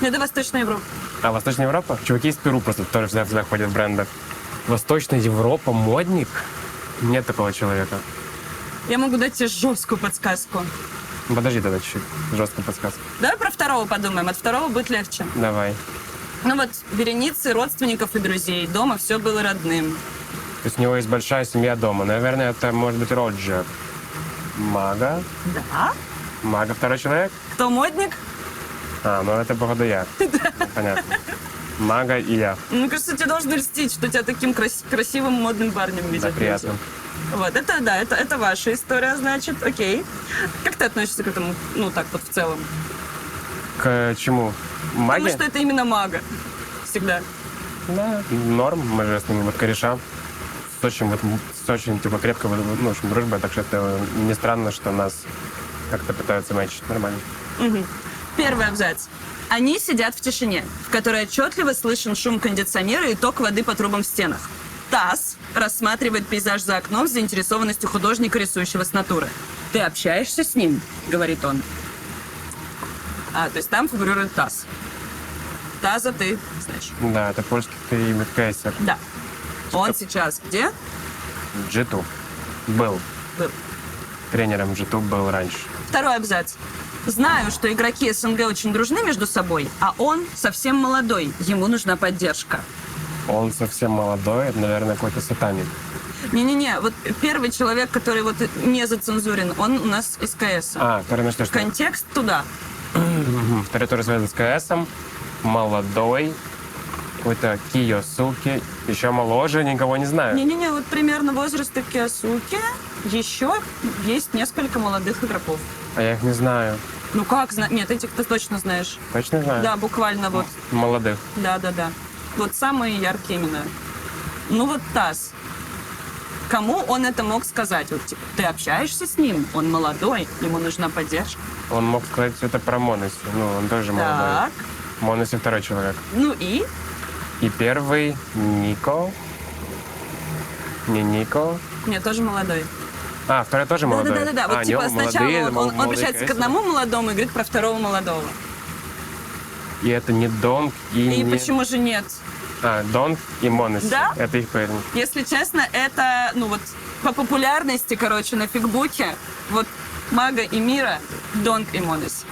Это Восточная Европа. А Восточная Европа? Чуваки из Перу просто тоже всегда ходят в брендах. Восточная Европа, модник? Нет такого человека. Я могу дать тебе жесткую подсказку. Подожди тогда чуть-чуть, жесткую подсказку. Давай про второго подумаем, от второго будет легче. Давай. Ну вот, вереницы родственников и друзей, дома все было родным. То есть у него есть большая семья дома. Наверное, это может быть Роджер. Мага? Да? Мага второй человек? Кто модник? А, ну это, походу, я. Понятно. Мага и я. Мне кажется, тебе должно льстить, что тебя таким красивым модным парнем видят. Да, приятно. Вот, это да, это ваша история, значит, окей. Как ты относишься к этому, ну так вот в целом? К чему? Маге? Потому что это именно мага. Всегда. Да, норм. Мы же с ним вот кореша. С очень типа крепкой, ну, в общем, дружбой, так что это не странно, что нас как-то пытаются мэчить. Нормально. Угу. Первый абзац. Они сидят в тишине, в которой отчетливо слышен шум кондиционера и ток воды по трубам в стенах. Тасс рассматривает пейзаж за окном с заинтересованностью художника, рисующего с натуры. «Ты общаешься с ним?» — говорит он. То есть там фигурирует Тасс. Таза ты, значит. Да, это польский кейсер. Да. Он сейчас где? G2. Был. Был. Тренером G2 был раньше. Второй абзац. Знаю, что игроки СНГ очень дружны между собой, а он совсем молодой, ему нужна поддержка. Он совсем молодой, это, наверное, какой-то сатаник. Не-не-не, вот первый человек, который вот не зацензурен, он у нас из КС. Второй, ну что? Контекст туда. Второй тоже связан с КСом. Молодой. Какой-то Киосуки. Еще моложе, никого не знаю. Не-не-не, вот примерно возраста Киосуки еще есть несколько молодых игроков. А я их не знаю. Ну как знать? Нет, этих ты точно знаешь. Точно знаю? Да, буквально вот. Молодых. Да. Вот самые яркие именно. Ну вот Тасс. Кому он это мог сказать? Вот, типа, ты общаешься с ним, он молодой, ему нужна поддержка. Он мог сказать это про Моноси. Ну, он тоже молодой. Так. Моноси второй человек. Ну и? И первый Нико. Не Нико. Нет, тоже молодой. Второй тоже молодой. Да. Вот типа они сначала молодые, он молодые обращается к кейсеры. одному молодому и говорит про второго молодого. И это не Донг и И не... почему же нет? Донг и Моноси. Да? Это их парень. Если честно, это, ну вот, по популярности, короче, на фигбуке, вот Мага и Мира, Донг и Монес.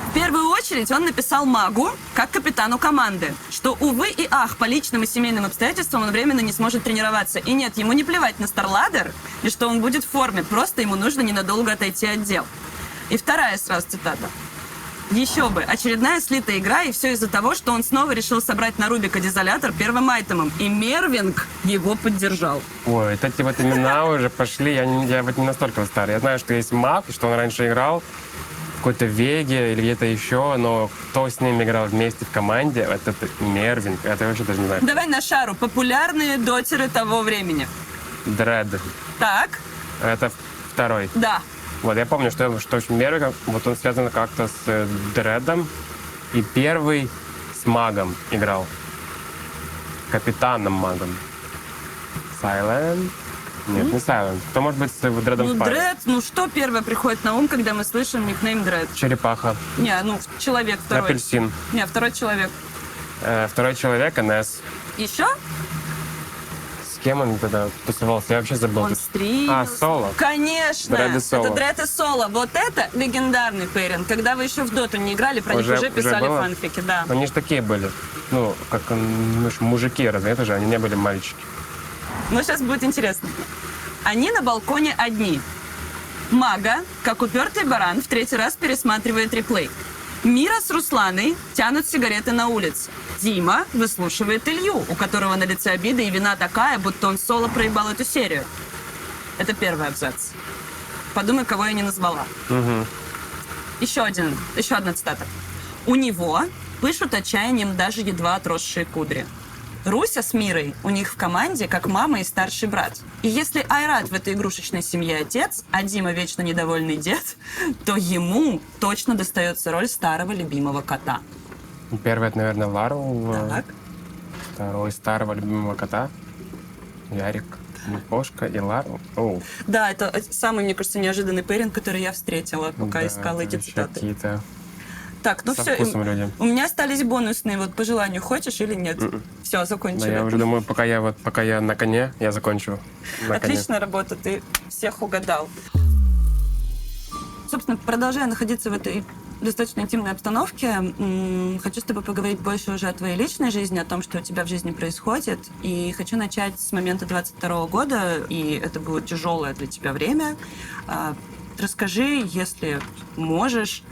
В первую очередь он написал Магу как капитану команды, что, увы и ах, по личным и семейным обстоятельствам он временно не сможет тренироваться. И нет, ему не плевать на StarLadder и что он будет в форме, просто ему нужно ненадолго отойти от дел. И вторая сразу цитата. Еще бы, очередная слитая игра, и все из-за того, что он снова решил собрать на Рубика дизолятор первым айтемом, и Мервинг его поддержал. Ой, это эти вот имена уже пошли. Я вот не настолько старый. Я знаю, что есть Маг, что он раньше играл в какой-то Веге или где-то еще, но кто с ним играл вместе в команде, это Мервинг. Это я вообще даже не знаю. Давай на шару. Популярные дотеры того времени. Дред. Так, Это Второй. Да. Вот я помню, что очень первый, вот он связан как-то с Дредом. И первый с магом играл. Капитаном магом. Silent? Нет, не Silent. Кто может быть с Дредом в паре? Дред, что первое приходит на ум, когда мы слышим никнейм Дред? Черепаха. Не, человек второй. Апельсин. Не, второй человек. Второй человек, НС. Еще? С кем он тогда тусовался? Я вообще забыл. Он стримил. Соло. Конечно. Дред и Соло. Это Дред и Соло. Вот это легендарный пейринг. Когда вы еще в доту не играли, про них Уже уже писали было? фанфики, да. Они же такие были. Как мужики, разве это же? Они не были мальчики. Сейчас будет интересно. Они на балконе одни. Мага, как упертый баран, в третий раз пересматривает реплей. Мира с Русланой тянут сигареты на улице. Дима выслушивает Илью, у которого на лице обида и вина такая, будто он соло проебал эту серию. Это первый абзац. Подумай, кого я не назвала. Угу. Еще одна цитата. У него пышут отчаянием даже едва отросшие кудри. Руся с Мирой у них в команде как мама и старший брат. И если Айрат в этой игрушечной семье отец, а Дима вечно недовольный дед, то ему точно достается роль старого любимого кота. Первый, это, наверное, Лару. Так. Второй старого любимого кота. Ярик, Кошка и Лару. Оу. Да, это самый, мне кажется, неожиданный пейринг, который я встретила, пока Да, искала это эти вообще цитаты. Какие-то Так, со все. вкусом люди. У меня остались бонусные. Вот по желанию, хочешь или нет? Все, Да, закончили. я уже думаю, пока я на коне, я закончу. На коне. Отличная работа, ты всех угадал. Собственно, продолжая находиться в этой достаточно интимной обстановке, хочу с тобой поговорить больше уже о твоей личной жизни, о том, что у тебя в жизни происходит. И хочу начать с момента 22 года, и это было тяжелое для тебя время. Расскажи, если можешь,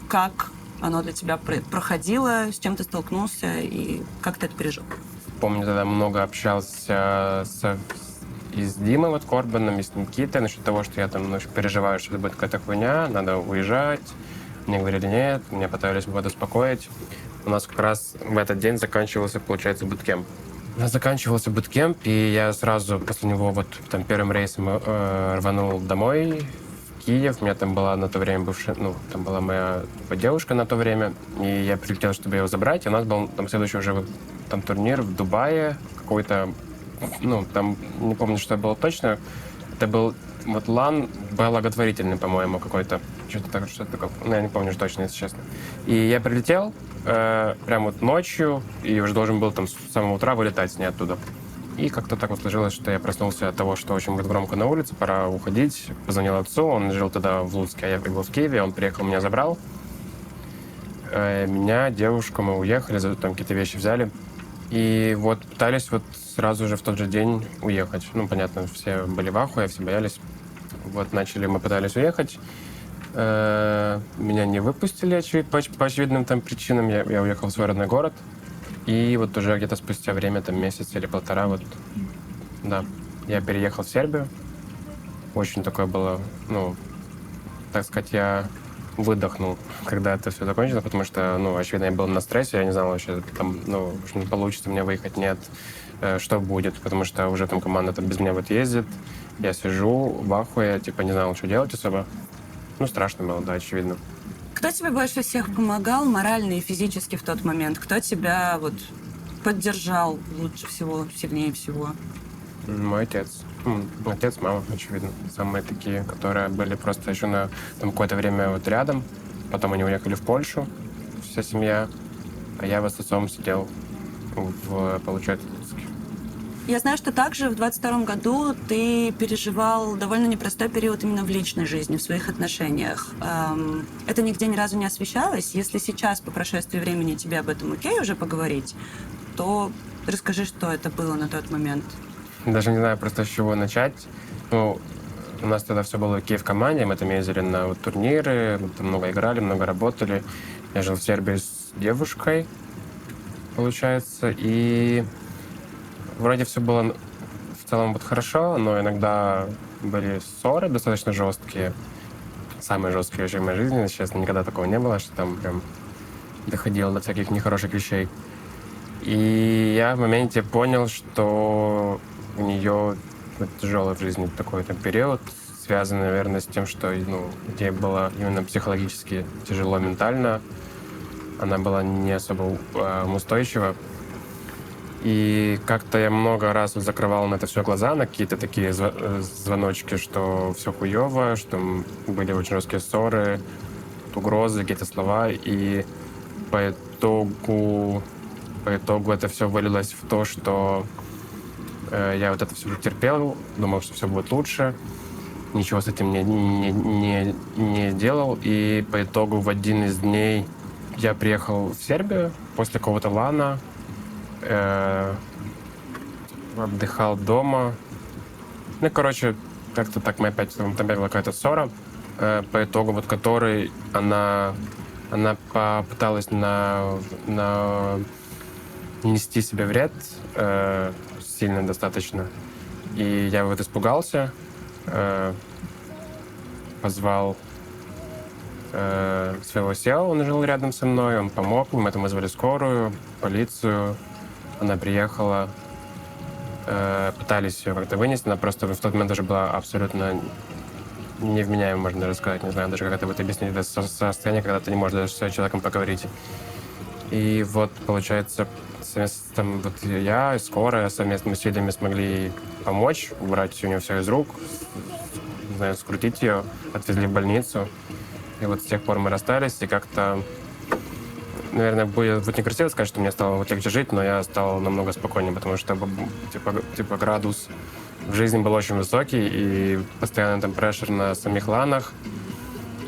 как оно для тебя проходило, с чем ты столкнулся и как ты это пережил. Помню, тогда много общался и с Димой Корбаном, и с Никитой насчет того, что я там переживаю, что это будет какая-то хуйня, надо уезжать. Мне говорили нет, меня пытались успокоить. У нас как раз в этот день заканчивался, получается, буткемп. У нас заканчивался буткемп, и я сразу после него первым рейсом рванул домой, в Киев. У меня там была на то время бывшая, там была моя девушка на то время, и я прилетел, чтобы ее забрать. И у нас был там следующий уже турнир в Дубае, какой-то, там не помню, что было точно. Это был лан благотворительный, по-моему, какой-то. Что-то такое. Я не помню точно, если честно. И я прилетел прямо ночью, и уже должен был с самого утра вылетать с ней оттуда. И как-то так сложилось, что я проснулся от того, что очень громко на улице, пора уходить. Позвонил отцу, он жил тогда в Луцке, а я был в Киеве, он приехал, меня забрал. Меня, девушку, мы уехали, там какие-то вещи взяли. И пытались сразу же в тот же день уехать. Понятно, все были в ахуе, все боялись. Мы пытались уехать. Меня не выпустили по очевидным причинам. Я уехал в свой родной город. И уже где-то спустя время, месяц или полтора, я переехал в Сербию. Очень такое было, так сказать, я выдохнул, когда это все закончилось, потому что, очевидно, я был на стрессе, я не знал вообще, получится мне выехать, нет, что будет, потому что уже команда без меня ездит, я сижу в ахуе, не знал, что делать особо. Страшно было, да, очевидно. Кто тебе больше всех помогал морально и физически в тот момент? Кто тебя поддержал лучше всего, сильнее всего? Мой отец. Отец, мама, очевидно. Самые такие, которые были просто еще на какое-то время рядом. Потом они уехали в Польшу, вся семья. А я с отцом сидел получается, Я знаю, что также в 22 году ты переживал довольно непростой период именно в личной жизни, в своих отношениях. Это нигде ни разу не освещалось. Если сейчас, по прошествии времени, тебе об этом окей уже поговорить, то расскажи, что это было на тот момент. Даже не знаю просто, с чего начать. У нас тогда все было окей в команде, мы там ездили на турниры, мы там много играли, много работали. Я жил в Сербии с девушкой, получается, и вроде все было в целом хорошо, но иногда были ссоры достаточно жесткие. Самые жесткие вообще в моей жизни, честно, никогда такого не было, что там прям доходило до всяких нехороших вещей. И я в моменте понял, что у нее тяжелый в жизни такой период, связано, наверное, с тем, что ей было именно психологически тяжело ментально. Она была не особо устойчива. И как-то я много раз закрывал на это все глаза, на какие-то такие звоночки, что все хуево, что были очень жесткие ссоры, угрозы, какие-то слова. И по итогу это все вылилось в то, что я вот это все терпел, думал, что все будет лучше. Ничего с этим не делал. И по итогу в один из дней я приехал в Сербию после какого-то лана, отдыхал дома. Как-то так мы опять, там была какая-то ссора, по итогу вот которой она попыталась нанести себе вред сильно достаточно. И я вот испугался, позвал своего SEO, он жил рядом со мной, он помог, мы там вызвали скорую, полицию. Она приехала, пытались ее как-то вынести, она просто в тот момент уже была абсолютно невменяемой, можно даже сказать, не знаю даже, как это будет объяснить, это состояние, когда ты не можешь даже с человеком поговорить. И вот, получается, я и скорая совместными усилиями смогли помочь, убрать у нее все из рук, не знаю, скрутить ее, отвезли в больницу. И вот с тех пор мы расстались, и как-то, наверное, будет некрасиво сказать, что мне стало легче жить, но я стал намного спокойнее, потому что градус в жизни был очень высокий, и постоянно там прессure на самих ланах,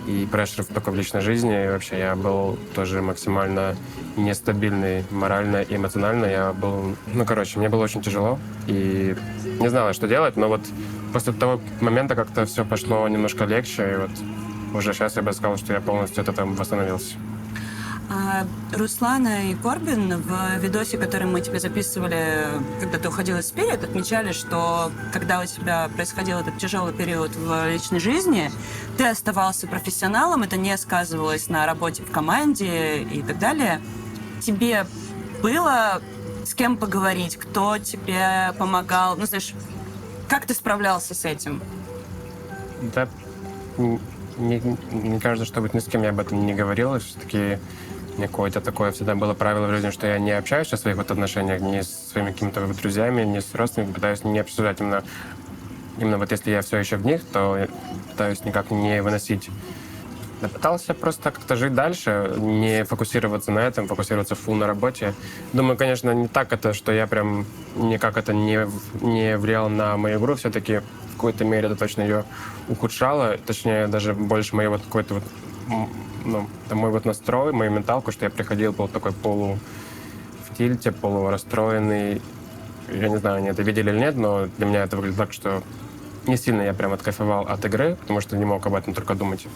и прессure только в личной жизни. И вообще я был тоже максимально нестабильный морально и эмоционально. Мне было очень тяжело, и не знала, что делать, но вот после того момента как-то все пошло немножко легче, и вот уже сейчас я бы сказал, что я полностью от этого восстановился. Руслана и Корбин в видосе, который мы тебе записывали, когда ты уходил из Spirit, отмечали, что когда у тебя происходил этот тяжелый период в личной жизни, ты оставался профессионалом, это не сказывалось на работе в команде и так далее. Тебе было с кем поговорить, кто тебе помогал? Как ты справлялся с этим? Да, мне кажется, что ни с кем я об этом не говорил. Все-таки какое-то такое всегда было правило в жизни, что я не общаюсь о своих отношениях ни с своими какими-то друзьями, ни с родственниками, пытаюсь не обсуждать именно вот если я все еще в них, то я пытаюсь никак не выносить. Я пытался просто как-то жить дальше, не фокусироваться на этом, фокусироваться фул на работе. Думаю, конечно, не так это, что я прям никак это не влиял на мою игру, все-таки в какой-то мере это точно ее ухудшало, точнее, даже больше мой вот какой-то вот, мой вот настрой, мою менталку, что я приходил, был такой полу в тильте, полурастроенный. Я не знаю, они это видели или нет, но для меня это выглядит так, что не сильно я прям откайфовал от игры, потому что не мог об этом только думать.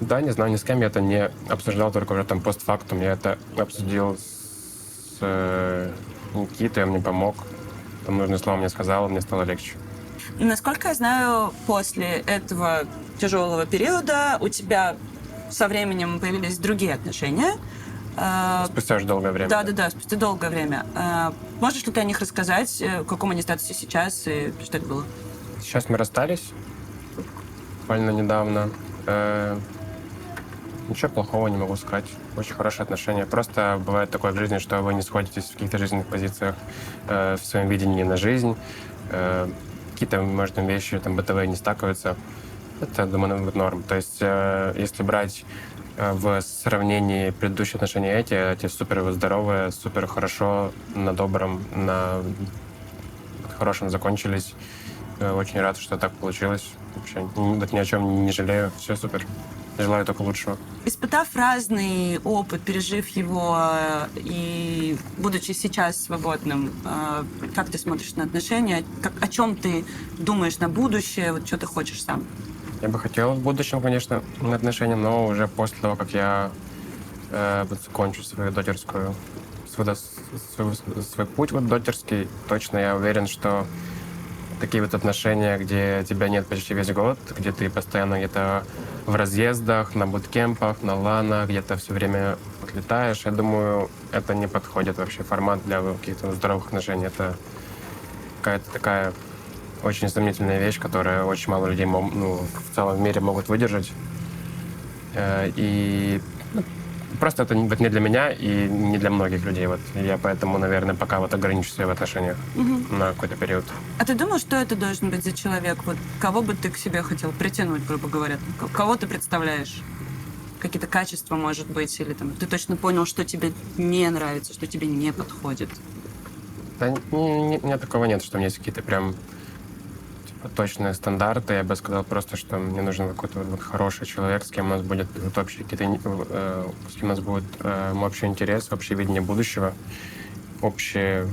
Да, не знаю, ни с кем я это не обсуждал, только уже там постфактум. Я это обсудил с Никитой, он мне помог. Там нужные слова мне сказал, мне стало легче. Насколько я знаю, после этого тяжелого периода у тебя со временем появились другие отношения. Спустя уже долгое время. Да, спустя долгое время. Можешь ли ты о них рассказать, в каком они статусе сейчас и что это было? Сейчас мы расстались, буквально недавно. Ничего плохого не могу сказать. Очень хорошие отношения. Просто бывает такое в жизни, что вы не сходитесь в каких-то жизненных позициях, в своем видении на жизнь. Какие-то, может, вещи там, бытовые не стакаются. Это, думаю, норм. То есть, если брать в сравнении предыдущие отношения эти супер здоровые, супер хорошо, на добром, на хорошем закончились. Очень рад, что так получилось. Вообще ни о чем не жалею. Все супер. Желаю только лучшего. Испытав разный опыт, пережив его и будучи сейчас свободным, как ты смотришь на отношения? О чем ты думаешь на будущее? Вот что ты хочешь сам? Я бы хотел в будущем, конечно, отношения, но уже после того, как я закончу свою дотерскую, свой путь вот дотерский, точно я уверен, что такие вот отношения, где тебя нет почти весь год, где ты постоянно где-то в разъездах, на буткемпах, на ланах, где-то все время отлетаешь, я думаю, это не подходит вообще формат для каких-то здоровых отношений. Это какая-то такая очень сомнительная вещь, которую очень мало людей в целом в мире могут выдержать. И просто это не для меня и не для многих людей. Вот. Я поэтому, наверное, пока вот ограничу себя в отношениях на какой-то период. А ты думал, что это должен быть за человек? Вот кого бы ты к себе хотел притянуть, грубо говоря? Кого ты представляешь? Какие-то качества, может быть, или там ты точно понял, что тебе не нравится, что тебе не подходит? Да, нет, такого нет, что у меня есть какие-то прям точные стандарты. Я бы сказал просто, что мне нужен какой-то вот хороший человек, с кем у нас будет вот общие какие-то, с кем у нас будет общий интерес, общее видение будущего, общее,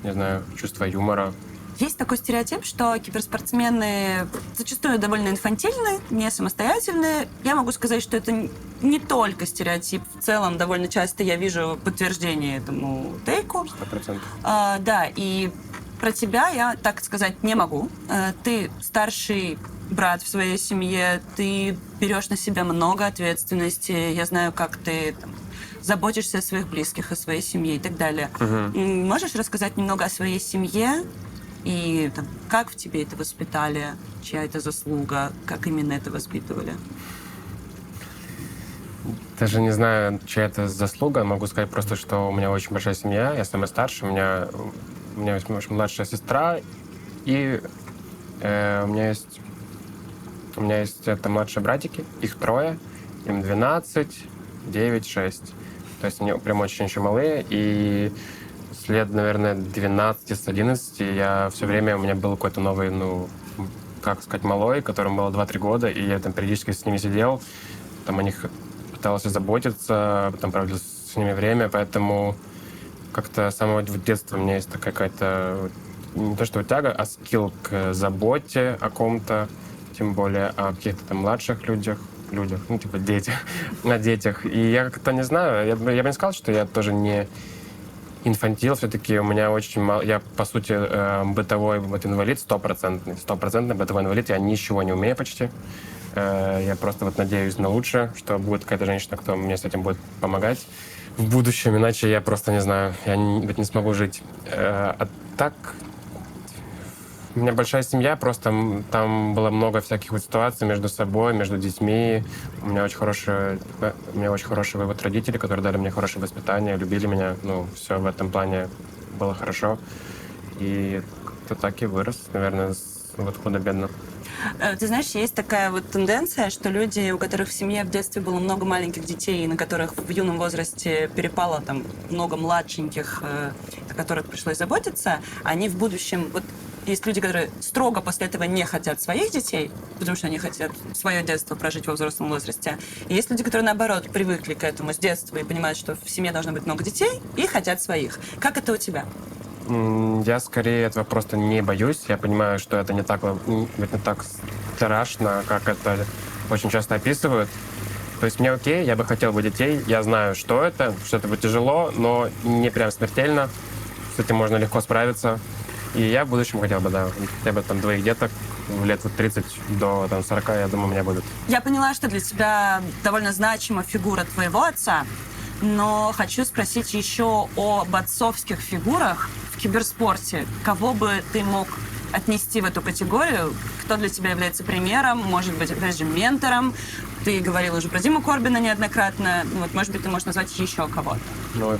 не знаю, чувство юмора. Есть такой стереотип, что киберспортсмены зачастую довольно инфантильны, не самостоятельны. Я могу сказать, что это не только стереотип. В целом, довольно часто я вижу подтверждение этому тейку. 100%. Да, и про тебя я так сказать не могу. Ты старший брат в своей семье, ты берешь на себя много ответственности. Я знаю, как ты заботишься о своих близких, о своей семье и так далее. Можешь рассказать немного о своей семье? И как в тебе это воспитали? Чья это заслуга? Как именно это воспитывали? Даже не знаю, чья это заслуга. Могу сказать просто, что у меня очень большая семья. Я самый старший. У меня есть младшая сестра. И у меня есть младшие братики. Их 3. Им 12, 9, 6. То есть они прям очень еще малые. И с лет, наверное, 12, с 11 я все время, у меня был какой-то новый, малой, которому было 2-3 года, и я там периодически с ними сидел, там о них пытался заботиться, потом проводил с ними время, поэтому как-то с самого детства у меня есть такая какая-то, не то что тяга, а скилл к заботе о ком-то, тем более о каких-то там младших людях, о детях. И я как-то не знаю, я бы не сказал, что я тоже не инфантил, все-таки у меня очень мало... Я, по сути, бытовой инвалид, стопроцентный бытовой инвалид. Я ничего не умею почти. Я просто надеюсь на лучшее, что будет какая-то женщина, кто мне с этим будет помогать в будущем. Иначе я просто не знаю, я не смогу жить. А так... У меня большая семья, просто там было много всяких ситуаций между собой, между детьми. У меня очень хорошие родители, которые дали мне хорошее воспитание, любили меня. Все в этом плане было хорошо. И как-то так и вырос, наверное, худо-бедно. Ты знаешь, есть такая тенденция, что люди, у которых в семье в детстве было много маленьких детей, на которых в юном возрасте перепало много младшеньких, о которых пришлось заботиться, они в будущем... Есть люди, которые строго после этого не хотят своих детей, потому что они хотят свое детство прожить во взрослом возрасте. И есть люди, которые, наоборот, привыкли к этому с детства и понимают, что в семье должно быть много детей, и хотят своих. Как это у тебя? Я скорее этого просто не боюсь. Я понимаю, что это не так страшно, как это очень часто описывают. То есть мне окей, я бы хотел бы детей. Я знаю, что это будет тяжело, но не прям смертельно. С этим можно легко справиться. И я в будущем хотел бы, хотя бы 2 деток, лет 30 до 40, я думаю, у меня будут. Я поняла, что для тебя довольно значима фигура твоего отца, но хочу спросить еще об отцовских фигурах в киберспорте. Кого бы ты мог отнести в эту категорию? Кто для тебя является примером, может быть, опять же, ментором? Ты говорил уже про Диму Корбина неоднократно. Может быть, ты можешь назвать еще кого-то?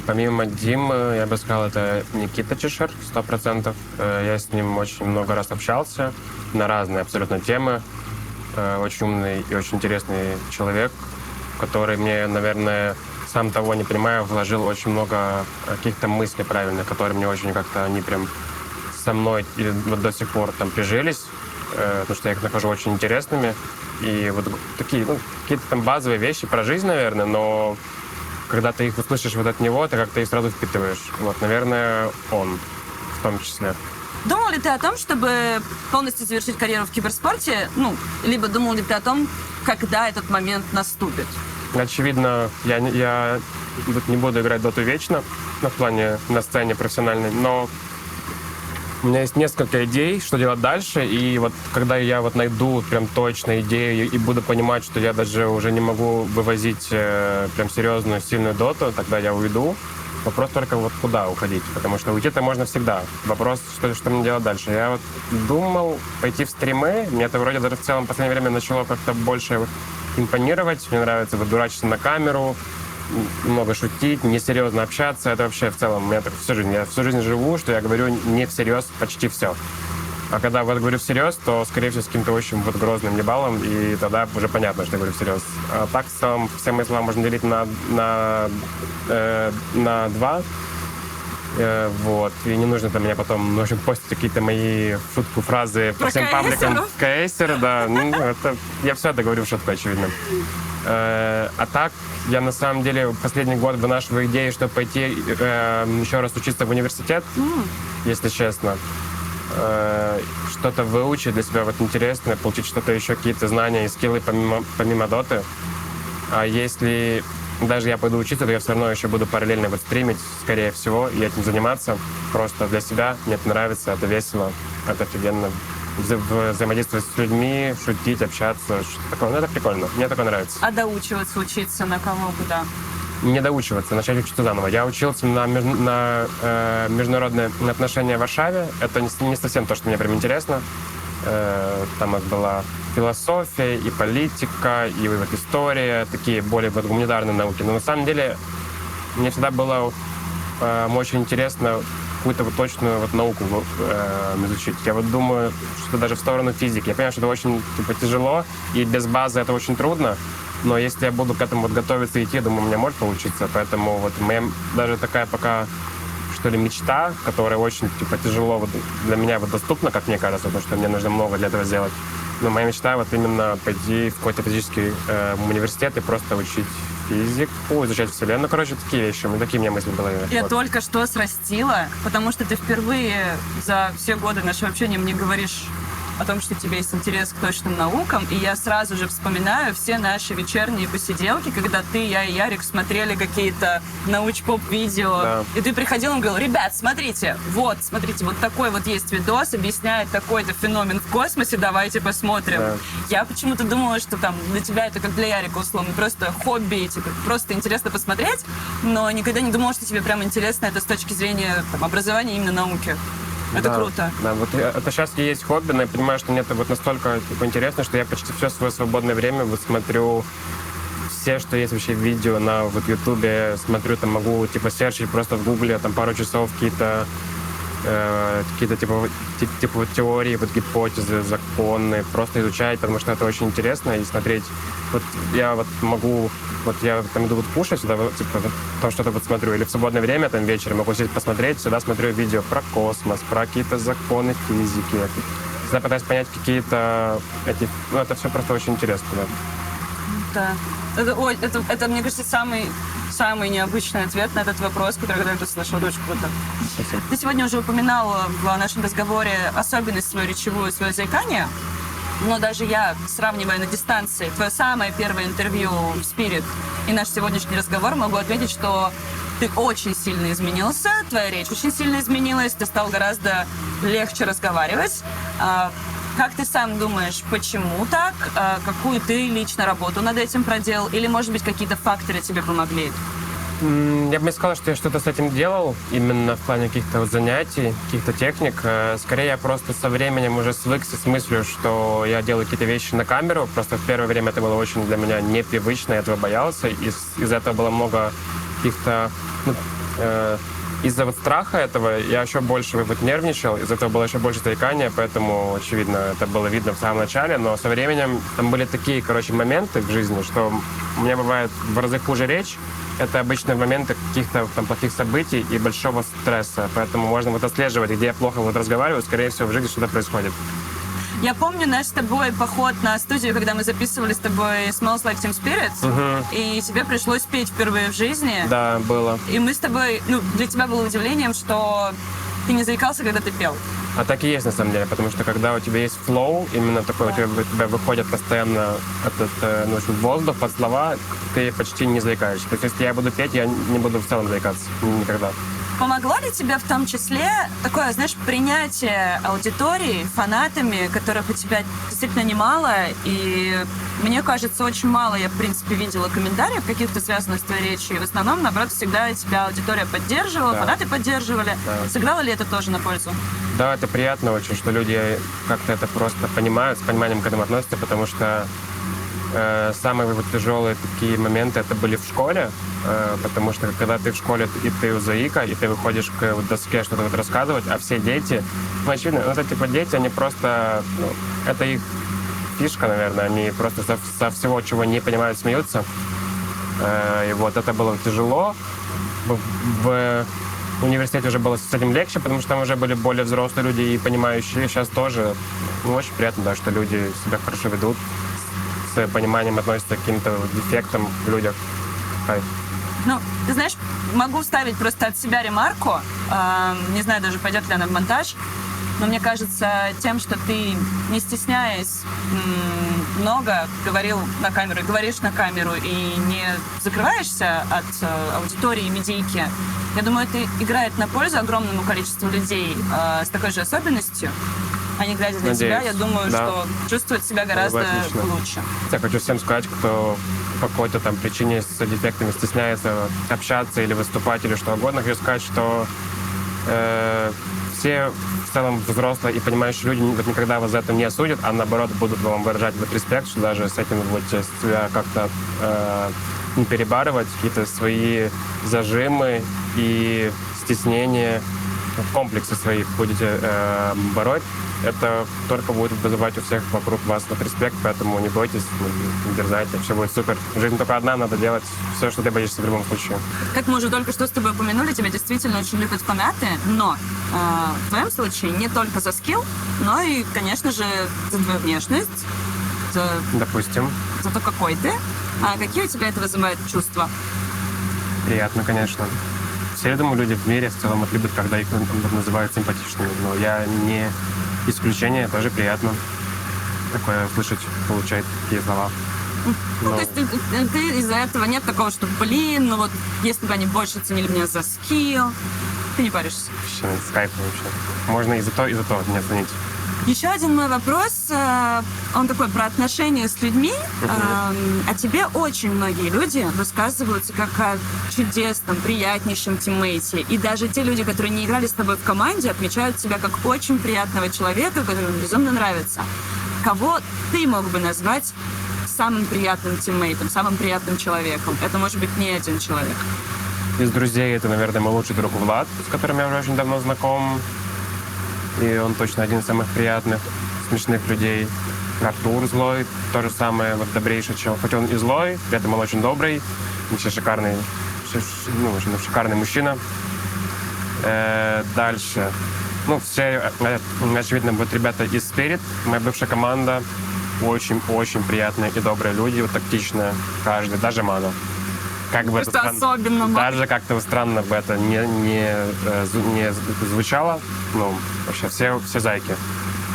Помимо Димы, я бы сказал, это Никита Чешир, 100%. Я с ним очень много раз общался на разные абсолютно темы. Очень умный и очень интересный человек, который мне, наверное, сам того не понимая, вложил очень много каких-то мыслей правильных, которые мне очень как-то, они прям со мной и до сих пор прижились, потому что я их нахожу очень интересными. И такие, какие-то базовые вещи про жизнь, наверное, но когда ты их услышишь от него, ты как-то их сразу впитываешь. Наверное, он в том числе. Думал ли ты о том, чтобы полностью завершить карьеру в киберспорте? Либо думал ли ты о том, когда этот момент наступит? Очевидно, я не буду играть доту вечно, в плане на сцене профессиональной, но у меня есть несколько идей, что делать дальше, и когда я найду прям точно идею и буду понимать, что я даже уже не могу вывозить прям серьезную, сильную доту, тогда я уйду. Вопрос только вот куда уходить, потому что уйти-то можно всегда. Вопрос, что мне делать дальше. Я вот думал пойти в стримы, мне это вроде даже в целом в последнее время начало как-то больше импонировать. Мне нравится вот дурачиться на камеру, много шутить, несерьезно общаться. Это вообще в целом, у меня так всю жизнь. Я всю жизнь живу, что я говорю не всерьез почти все. А когда вот говорю всерьез, то, скорее всего, с каким-то очень вот грозным ебалом, и тогда уже понятно, что я говорю всерьез. А так, в целом, все мои слова можно делить на два. Вот. И не нужно там меня потом, в общем, постить какие-то мои шутку, фразы по всем пабликам. КСР, да. Ну, это, я все это говорю в шутку, очевидно. А так, я на самом деле последний год вынашиваю идеи, чтобы пойти еще раз учиться в университет, если честно. Что-то выучить для себя вот интересное, получить что-то еще, какие-то знания и скиллы помимо доты. А если даже я пойду учиться, то я все равно еще буду параллельно вот стримить, скорее всего, и этим заниматься просто для себя. Мне это нравится, это весело, это офигенно. Взаимодействовать с людьми, шутить, общаться, что-то такое. Ну, это прикольно, мне такое нравится. А доучиваться, учиться на кого, куда? Не доучиваться, начать учиться заново. Я учился на международные отношения в Варшаве. Это не совсем то, что мне прям интересно. Там была философия и политика, и вот история, такие более вот гуманитарные науки. Но на самом деле мне всегда было очень интересно какую-то вот точную вот науку изучить. Я вот думаю, что даже в сторону физики. Я понимаю, что это очень тяжело, и без базы это очень трудно. Но если я буду к этому вот готовиться и идти, думаю, у меня может получиться. Поэтому вот моя даже такая пока, что ли, мечта, которая очень тяжело вот для меня вот доступна, как мне кажется, потому что мне нужно много для этого сделать. Но моя мечта вот именно пойти в какой-то физический университет и просто учить физику, изучать вселенную. Короче, такие вещи. Такие у меня мысли в голове. Я вот. только что срастила, потому что ты впервые за все годы нашего общения мне говоришь о том, что у тебя есть интерес к точным наукам, и я сразу же вспоминаю все наши вечерние посиделки, когда ты, я и Ярик смотрели какие-то науч-поп-видео, Да. и ты приходил и говорил: ребят, смотрите, вот такой вот есть видос, объясняет такой-то феномен в космосе, давайте посмотрим. Да. Я почему-то думала, что там для тебя это как для Ярика, условно, просто хобби, типа, просто интересно посмотреть, но никогда не думала, что тебе прям интересно это с точки зрения там, образования именно науки. Это да, круто. Да, вот это сейчас и есть хобби, но я понимаю, что мне это вот настолько интересно, что я почти все свое свободное время вот смотрю все, что есть вообще видео на вот Ютубе, смотрю, там могу типа серчить просто в Гугле там пару часов какие-то типа вот теории, вот гипотезы, законы, просто изучать, потому что это очень интересно, и смотреть. Вот я вот могу, вот я там иду вот кушать сюда, вот, типа то, что-то вот смотрю, или в свободное время там вечером могу сидеть посмотреть, сюда смотрю видео про космос, про какие-то законы физики. Всегда пытаюсь понять какие-то эти, ну это все просто очень интересно, да. Да. Это, мне кажется, самый необычный ответ на этот вопрос, который я когда-то слышала. Это очень круто. Спасибо. Ты сегодня уже упоминал в нашем разговоре особенность свою речевую, свое заикание. Но даже я, сравнивая на дистанции твое самое первое интервью в Spirit и наш сегодняшний разговор, могу отметить, что ты очень сильно изменился, твоя речь очень сильно изменилась, ты стал гораздо легче разговаривать. Как ты сам думаешь, почему так? Какую ты лично работу над этим проделал? Или, может быть, какие-то факторы тебе помогли? Я бы не сказал, что я что-то с этим делал, именно в плане каких-то вот занятий, каких-то техник. Скорее, я просто со временем уже свыкся с мыслью, что я делаю какие-то вещи на камеру. Просто в первое время это было очень для меня непривычно, я этого боялся. Из-за этого было много каких-то... из-за вот страха этого я еще больше вот нервничал, из-за этого было еще больше заикания, поэтому, очевидно, это было видно в самом начале, но со временем там были такие, моменты в жизни, что у меня бывает в разы хуже речь. Это обычно моменты каких-то там плохих событий и большого стресса, поэтому можно вот отслеживать, где я плохо вот разговариваю, скорее всего, в жизни что-то происходит. Я помню наш с тобой поход на студию, когда мы записывали с тобой Smells Like Teen Spirit, и тебе пришлось петь впервые в жизни. Да, было. И мы с тобой, для тебя было удивлением, что ты не заикался, когда ты пел. А так и есть на самом деле, потому что когда у тебя есть флоу, именно такой, у тебя выходит постоянно этот воздух под слова, ты почти не заикаешься. То есть если я буду петь, я не буду в целом заикаться никогда. помогло ли тебе в том числе такое, знаешь, принятие аудитории, фанатами, которых у тебя действительно немало, и мне кажется, очень мало я, в принципе, видела комментариев каких-то связанных с твоей речью, и в основном, наоборот, всегда тебя аудитория поддерживала, Да. фанаты поддерживали. Да. Сыграло ли это тоже на пользу? Да, это приятно очень, что люди как-то это просто понимают, с пониманием к этому относятся, потому что самые вот тяжелые такие моменты это были в школе, потому что когда ты в школе, и ты узаика, и ты выходишь к вот доске что-то вот рассказывать, а все дети, ну, очевидно, это типа дети, они просто, ну, это их фишка, наверное, они просто со всего, чего не понимают, смеются. И вот это было тяжело. В университете уже было с этим легче, потому что там уже были более взрослые люди и понимающие. Сейчас тоже, ну, очень приятно, да, что люди себя хорошо ведут, с пониманием относятся к каким-то дефектам в людях. Кайф. Ну, ты знаешь, могу вставить просто от себя ремарку. Не знаю даже, пойдет ли она в монтаж. Но мне кажется, тем, что ты, не стесняясь, много говорил на камеру, и говоришь на камеру, и не закрываешься от аудитории, медийки, я думаю, это играет на пользу огромному количеству людей с такой же особенностью. Они, глядя на тебя, я думаю, да. что чувствуют себя гораздо отлично. лучше. Я хочу всем сказать, кто по какой-то там причине с дефектами стесняется общаться или выступать, или что угодно, хочу сказать, что все в целом взрослые и понимающие люди вот никогда вас за это не осудят, а наоборот будут вам выражать вот респект, что даже с этим вы будете себя как-то не перебарывать, какие-то свои зажимы и стеснения, комплексы свои будете бороть. Это только будет вызывать у всех вокруг вас вот респект, поэтому не бойтесь, не дерзайте, все будет супер. Жизнь только одна, надо делать все, что ты боишься в любом случае. Как мы уже только что с тобой упомянули, тебя действительно очень любят фанаты, но в твоем случае не только за скилл, но и, конечно же, за твою внешность, Допустим. за то, какой ты. А какие у тебя это вызывает чувства? Приятно, конечно. Все, я думаю, люди в мире в целом любят, когда их называют симпатичными. Но я не исключение, тоже приятно такое слышать, получать такие слова. Ну, то есть ты из-за этого нет такого, что, блин, ну вот, если бы они больше ценили меня за скилл, ты не паришься. Вообще, с кайфом вообще. Можно и за то не оценить. Еще один мой вопрос, он такой про отношения с людьми. О тебе очень многие люди высказываются как о чудесном, приятнейшем тиммейте. И даже те люди, которые не играли с тобой в команде, отмечают тебя как очень приятного человека, который им безумно нравится. Кого ты мог бы назвать самым приятным тиммейтом, самым приятным человеком? Это может быть не один человек. Из друзей это, наверное, мой лучший друг Влад, с которым я уже очень давно знаком. И он точно один из самых приятных, смешных людей. Артур злой, то же самое, вот добрейший человек. Хоть он и злой, при этом он очень добрый, вообще шикарный мужчина. Дальше. Ну, все, очевидно, вот ребята из Spirit, моя бывшая команда, очень-очень приятные и добрые люди, вот тактичные, каждый, даже Мано. Как бы Просто особенно Мано. даже как-то странно бы это не звучало. Ну, вообще, все зайки.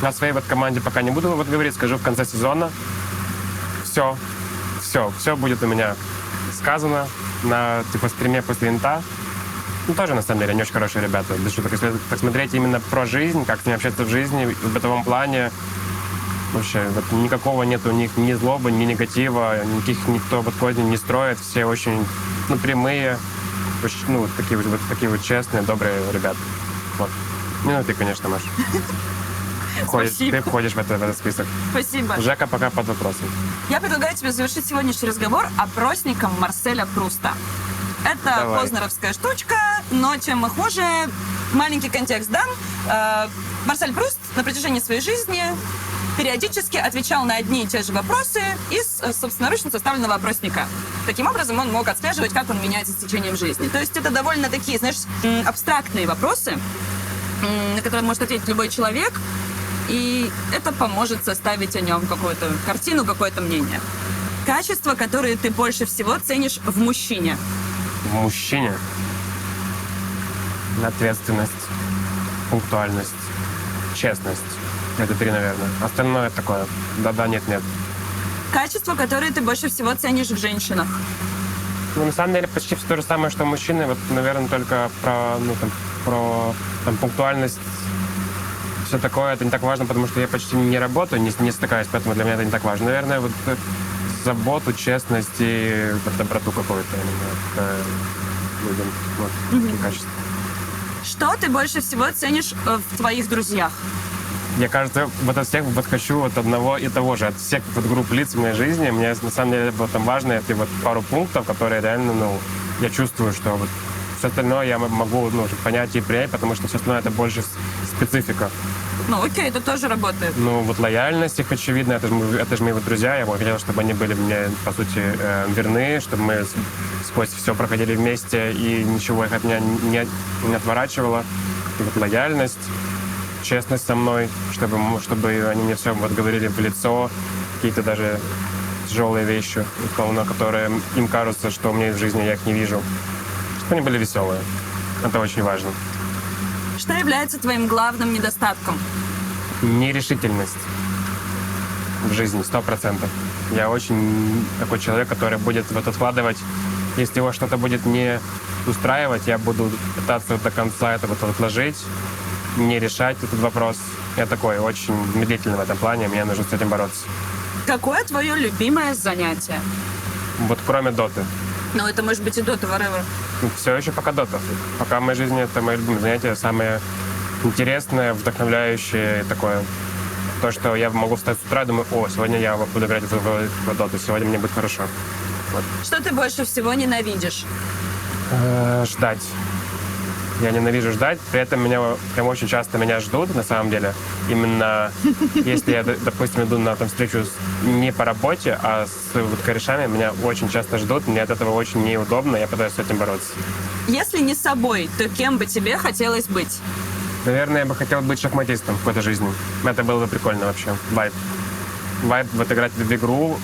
На своей вот команде пока не буду вот говорить, скажу в конце сезона. Все будет у меня сказано на типа стриме после инта. Ну, тоже, на самом деле, они очень хорошие ребята. Без шуток, если так смотреть именно про жизнь, как с ними общаться в жизни, в бытовом плане, вообще, вот никакого нет у них ни злобы, ни негатива, никто вот козни не строит, все очень, прямые, очень, такие вот честные, добрые ребята. Вот. Ну, ты, конечно, Маш. Ты входишь в этот список. Спасибо. Жека пока под вопросом. Я предлагаю тебе завершить сегодняшний разговор опросником Марселя Пруста. Это Давай. познеровская штучка, но чем мы хуже, маленький контекст дам. Марсель Пруст на протяжении своей жизни периодически отвечал на одни и те же вопросы из собственноручно составленного опросника. Таким образом, он мог отслеживать, как он меняется с течением жизни. То есть это довольно такие, знаешь, абстрактные вопросы, на которые может ответить любой человек, и это поможет составить о нем какую-то картину, какое-то мнение. Качества, которые ты больше всего ценишь в мужчине. В мужчине ответственность, пунктуальность, честность. Это 3, наверное. Остальное такое. Да-да, нет-нет. Качества, которые ты больше всего ценишь в женщинах. Ну, на самом деле, почти все то же самое, что мужчины. Вот, наверное, только про пунктуальность, все такое, это не так важно, потому что я почти не работаю, не стыкаюсь, поэтому для меня это не так важно. Наверное, вот заботу, честность и доброту какую-то именно к людям. Вот, такие качества. Что ты больше всего ценишь в твоих друзьях? Я, кажется, вот от всех вот хочу вот одного и того же. От всех вот групп лиц в моей жизни мне на самом деле вот там важно это вот пару пунктов, которые реально, ну, я чувствую, что вот все остальное я могу, ну, понять и принять, потому что все остальное это больше специфика. Ну, окей, это тоже работает. Ну, вот лояльность их очевидно, это же мои вот друзья, я бы хотел, чтобы они были мне, по сути, верны, чтобы мы сквозь все проходили вместе, и ничего их от меня не отворачивало. И вот лояльность, честность со мной, чтобы они мне все вот говорили в лицо, какие-то даже тяжелые вещи, на которые им кажется, что у меня в жизни я их не вижу. Чтобы они были веселые. Это очень важно. Что является твоим главным недостатком? Нерешительность в жизни, 100%. Я очень такой человек, который будет вот откладывать, если его что-то будет не устраивать, я буду пытаться до конца это вот отложить, не решать этот вопрос. Я такой очень медлительный в этом плане, мне нужно с этим бороться. Какое твое любимое занятие? Вот кроме доты. Ну, это может быть и Dota, whatever. Все еще пока дота. Пока в моей жизни это мое любимое занятие, самое интересное, вдохновляющее такое. То, что я могу встать с утра и думаю, сегодня я буду играть в доту, сегодня мне будет хорошо. Вот. Что ты больше всего ненавидишь? Ждать. Я ненавижу ждать, при этом прям очень часто меня ждут, на самом деле. Именно если я, допустим, иду на встречу не по работе, а с вот корешами, меня очень часто ждут, мне от этого очень неудобно, я пытаюсь с этим бороться. Если не собой, то кем бы тебе хотелось быть? Наверное, я бы хотел быть шахматистом в какой-то жизни. Это было бы прикольно вообще. Вайб, вот играть в игру,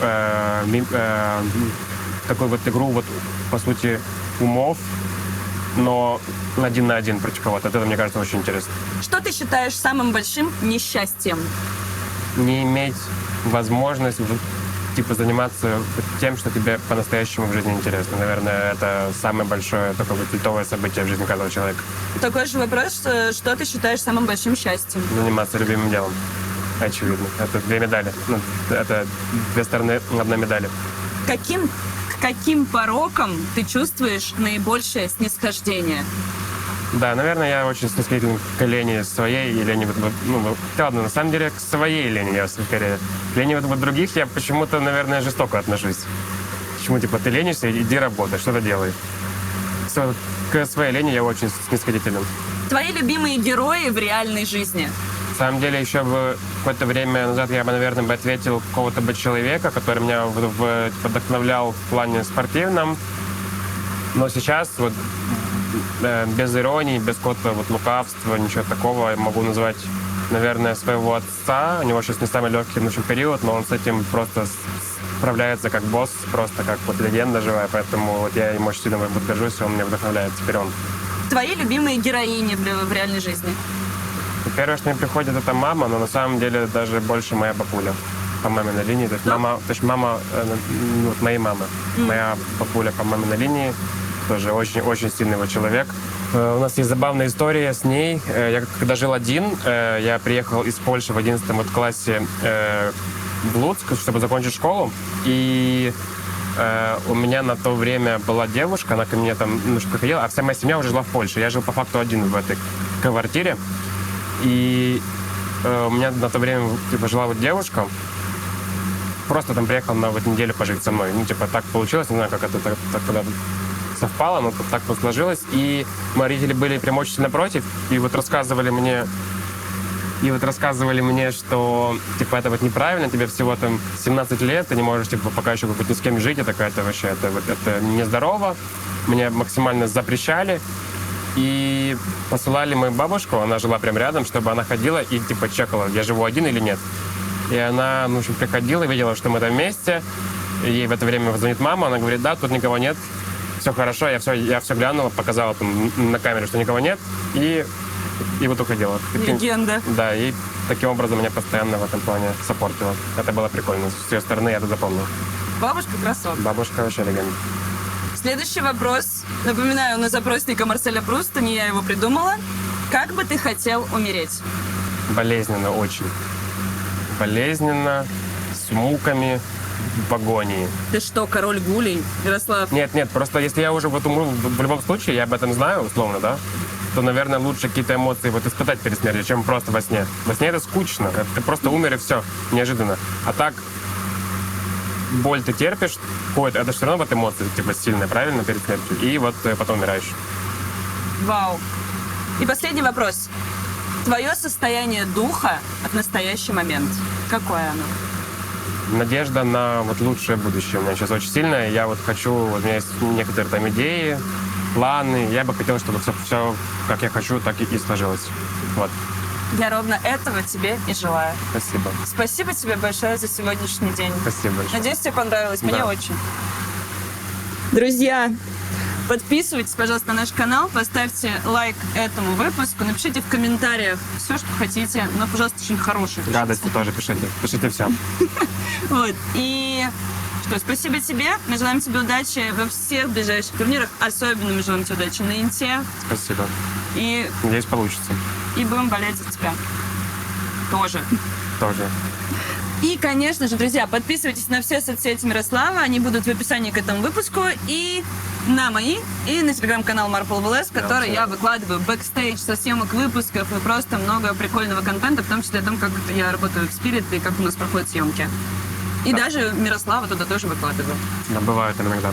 такую вот игру, вот, по сути, умов, но 1 на 1 против кого-то. Это, мне кажется, очень интересно. Что ты считаешь самым большим несчастьем? Не иметь возможность заниматься тем, что тебе по-настоящему в жизни интересно. Наверное, это самое большое такое вот культовое событие в жизни каждого человека. Такой же вопрос, что ты считаешь самым большим счастьем? Заниматься любимым делом. Очевидно. Это 2 медали. Ну, это 2 стороны одной медали. К каким порокам ты чувствуешь наибольшее снисхождение? Да, наверное, я очень снисходительный к лени своей и лени ладно, на самом деле к своей лени я скорее. К лени вот других я почему-то, наверное, жестоко отношусь. Почему, ты ленишься, иди работай, что-то делай. К своей лени я очень снисходителен. Твои любимые герои в реальной жизни? На самом деле, еще какое-то время назад я бы, наверное, ответил какого-то человека, который меня вдохновлял в плане спортивном. Но сейчас без иронии, без какого-то лукавства, ничего такого, я могу назвать, наверное, своего отца. У него сейчас не самый легкий период, но он с этим просто справляется как босс, просто как легенда живая. Поэтому я им очень сильно горжусь, он меня вдохновляет. Теперь он. Твои любимые героини в реальной жизни? Первое, что мне приходит, это мама, но на самом деле даже больше моя бабуля по маминой линии. То есть мама моей мамы. Моя бабуля по маминой линии. Тоже очень-очень сильный человек. У нас есть забавная история с ней. Я когда жил один, я приехал из Польши в 11 классе в Луцк, чтобы закончить школу. И у меня на то время была девушка, она ко мне приходила, а вся моя семья уже жила в Польше. Я жил по факту один в этой квартире. И у меня на то время жила девушка. Просто приехала на неделю пожить со мной. Так получилось, не знаю, как это так совпало, но так сложилось. И мои родители были прям очень напротив, и рассказывали мне, что это неправильно, тебе всего 17 лет, ты не можешь пока еще ни с кем жить, это вообще это нездорово. Мне максимально запрещали. И посылали мою бабушку, она жила прям рядом, чтобы она ходила и чекала, я живу один или нет. И она, приходила, видела, что мы там вместе. Ей в это время звонит мама, она говорит, да, тут никого нет, все хорошо, я все глянула, показала на камере, что никого нет, и уходила. Легенда. Да, и таким образом меня постоянно в этом плане саппортила. Это было прикольно. С ее стороны я это запомнил. Бабушка красотка. Бабушка вообще легенда. Следующий вопрос. Напоминаю, на запросника Марселя Пруста, не я его придумала. Как бы ты хотел умереть? Болезненно очень. Болезненно, с муками, в агонии. Ты что, король гулей, Ярослав? Нет, просто если я уже вот умру, в любом случае, я об этом знаю, условно, да, то, наверное, лучше какие-то эмоции вот испытать перед смертью, чем просто во сне. Во сне это скучно, ты просто умер и все, неожиданно. А так, боль ты терпишь, какое-то, это все равно вот эмоции, типа, сильные, правильно, перед смертью, и вот потом умираешь. Вау. И последний вопрос. Твое состояние духа в настоящий момент. Какое оно? Надежда на вот лучшее будущее у меня сейчас очень сильная. Я вот хочу, вот у меня есть некоторые там идеи, планы. Я бы хотел, чтобы все как я хочу, так и сложилось. Вот. Я ровно этого тебе и желаю. Спасибо. Спасибо тебе большое за сегодняшний день. Спасибо большое. Надеюсь, тебе понравилось. Мне Да. очень. Друзья, подписывайтесь, пожалуйста, на наш канал, поставьте лайк этому выпуску, напишите в комментариях все, что хотите, но, пожалуйста, очень хорошее. Гадости тоже пишите. Пишите все. Вот. И что, спасибо тебе. Мы желаем тебе удачи во всех ближайших турнирах. Особенно мы желаем тебе удачи на Инте. Спасибо. И Надеюсь, получится. будем болеть за тебя. Тоже. Тоже. И, конечно же, друзья, подписывайтесь на все соцсети Мирослава. Они будут в описании к этому выпуску. И на мои, и на телеграм-канал Marple VLS, который я выкладываю бэкстейдж со съемок выпусков и просто много прикольного контента, в том числе о том, как я работаю в Spirit и как у нас проходят съемки. И даже Мирослава туда тоже выкладываю. Да, бывает иногда.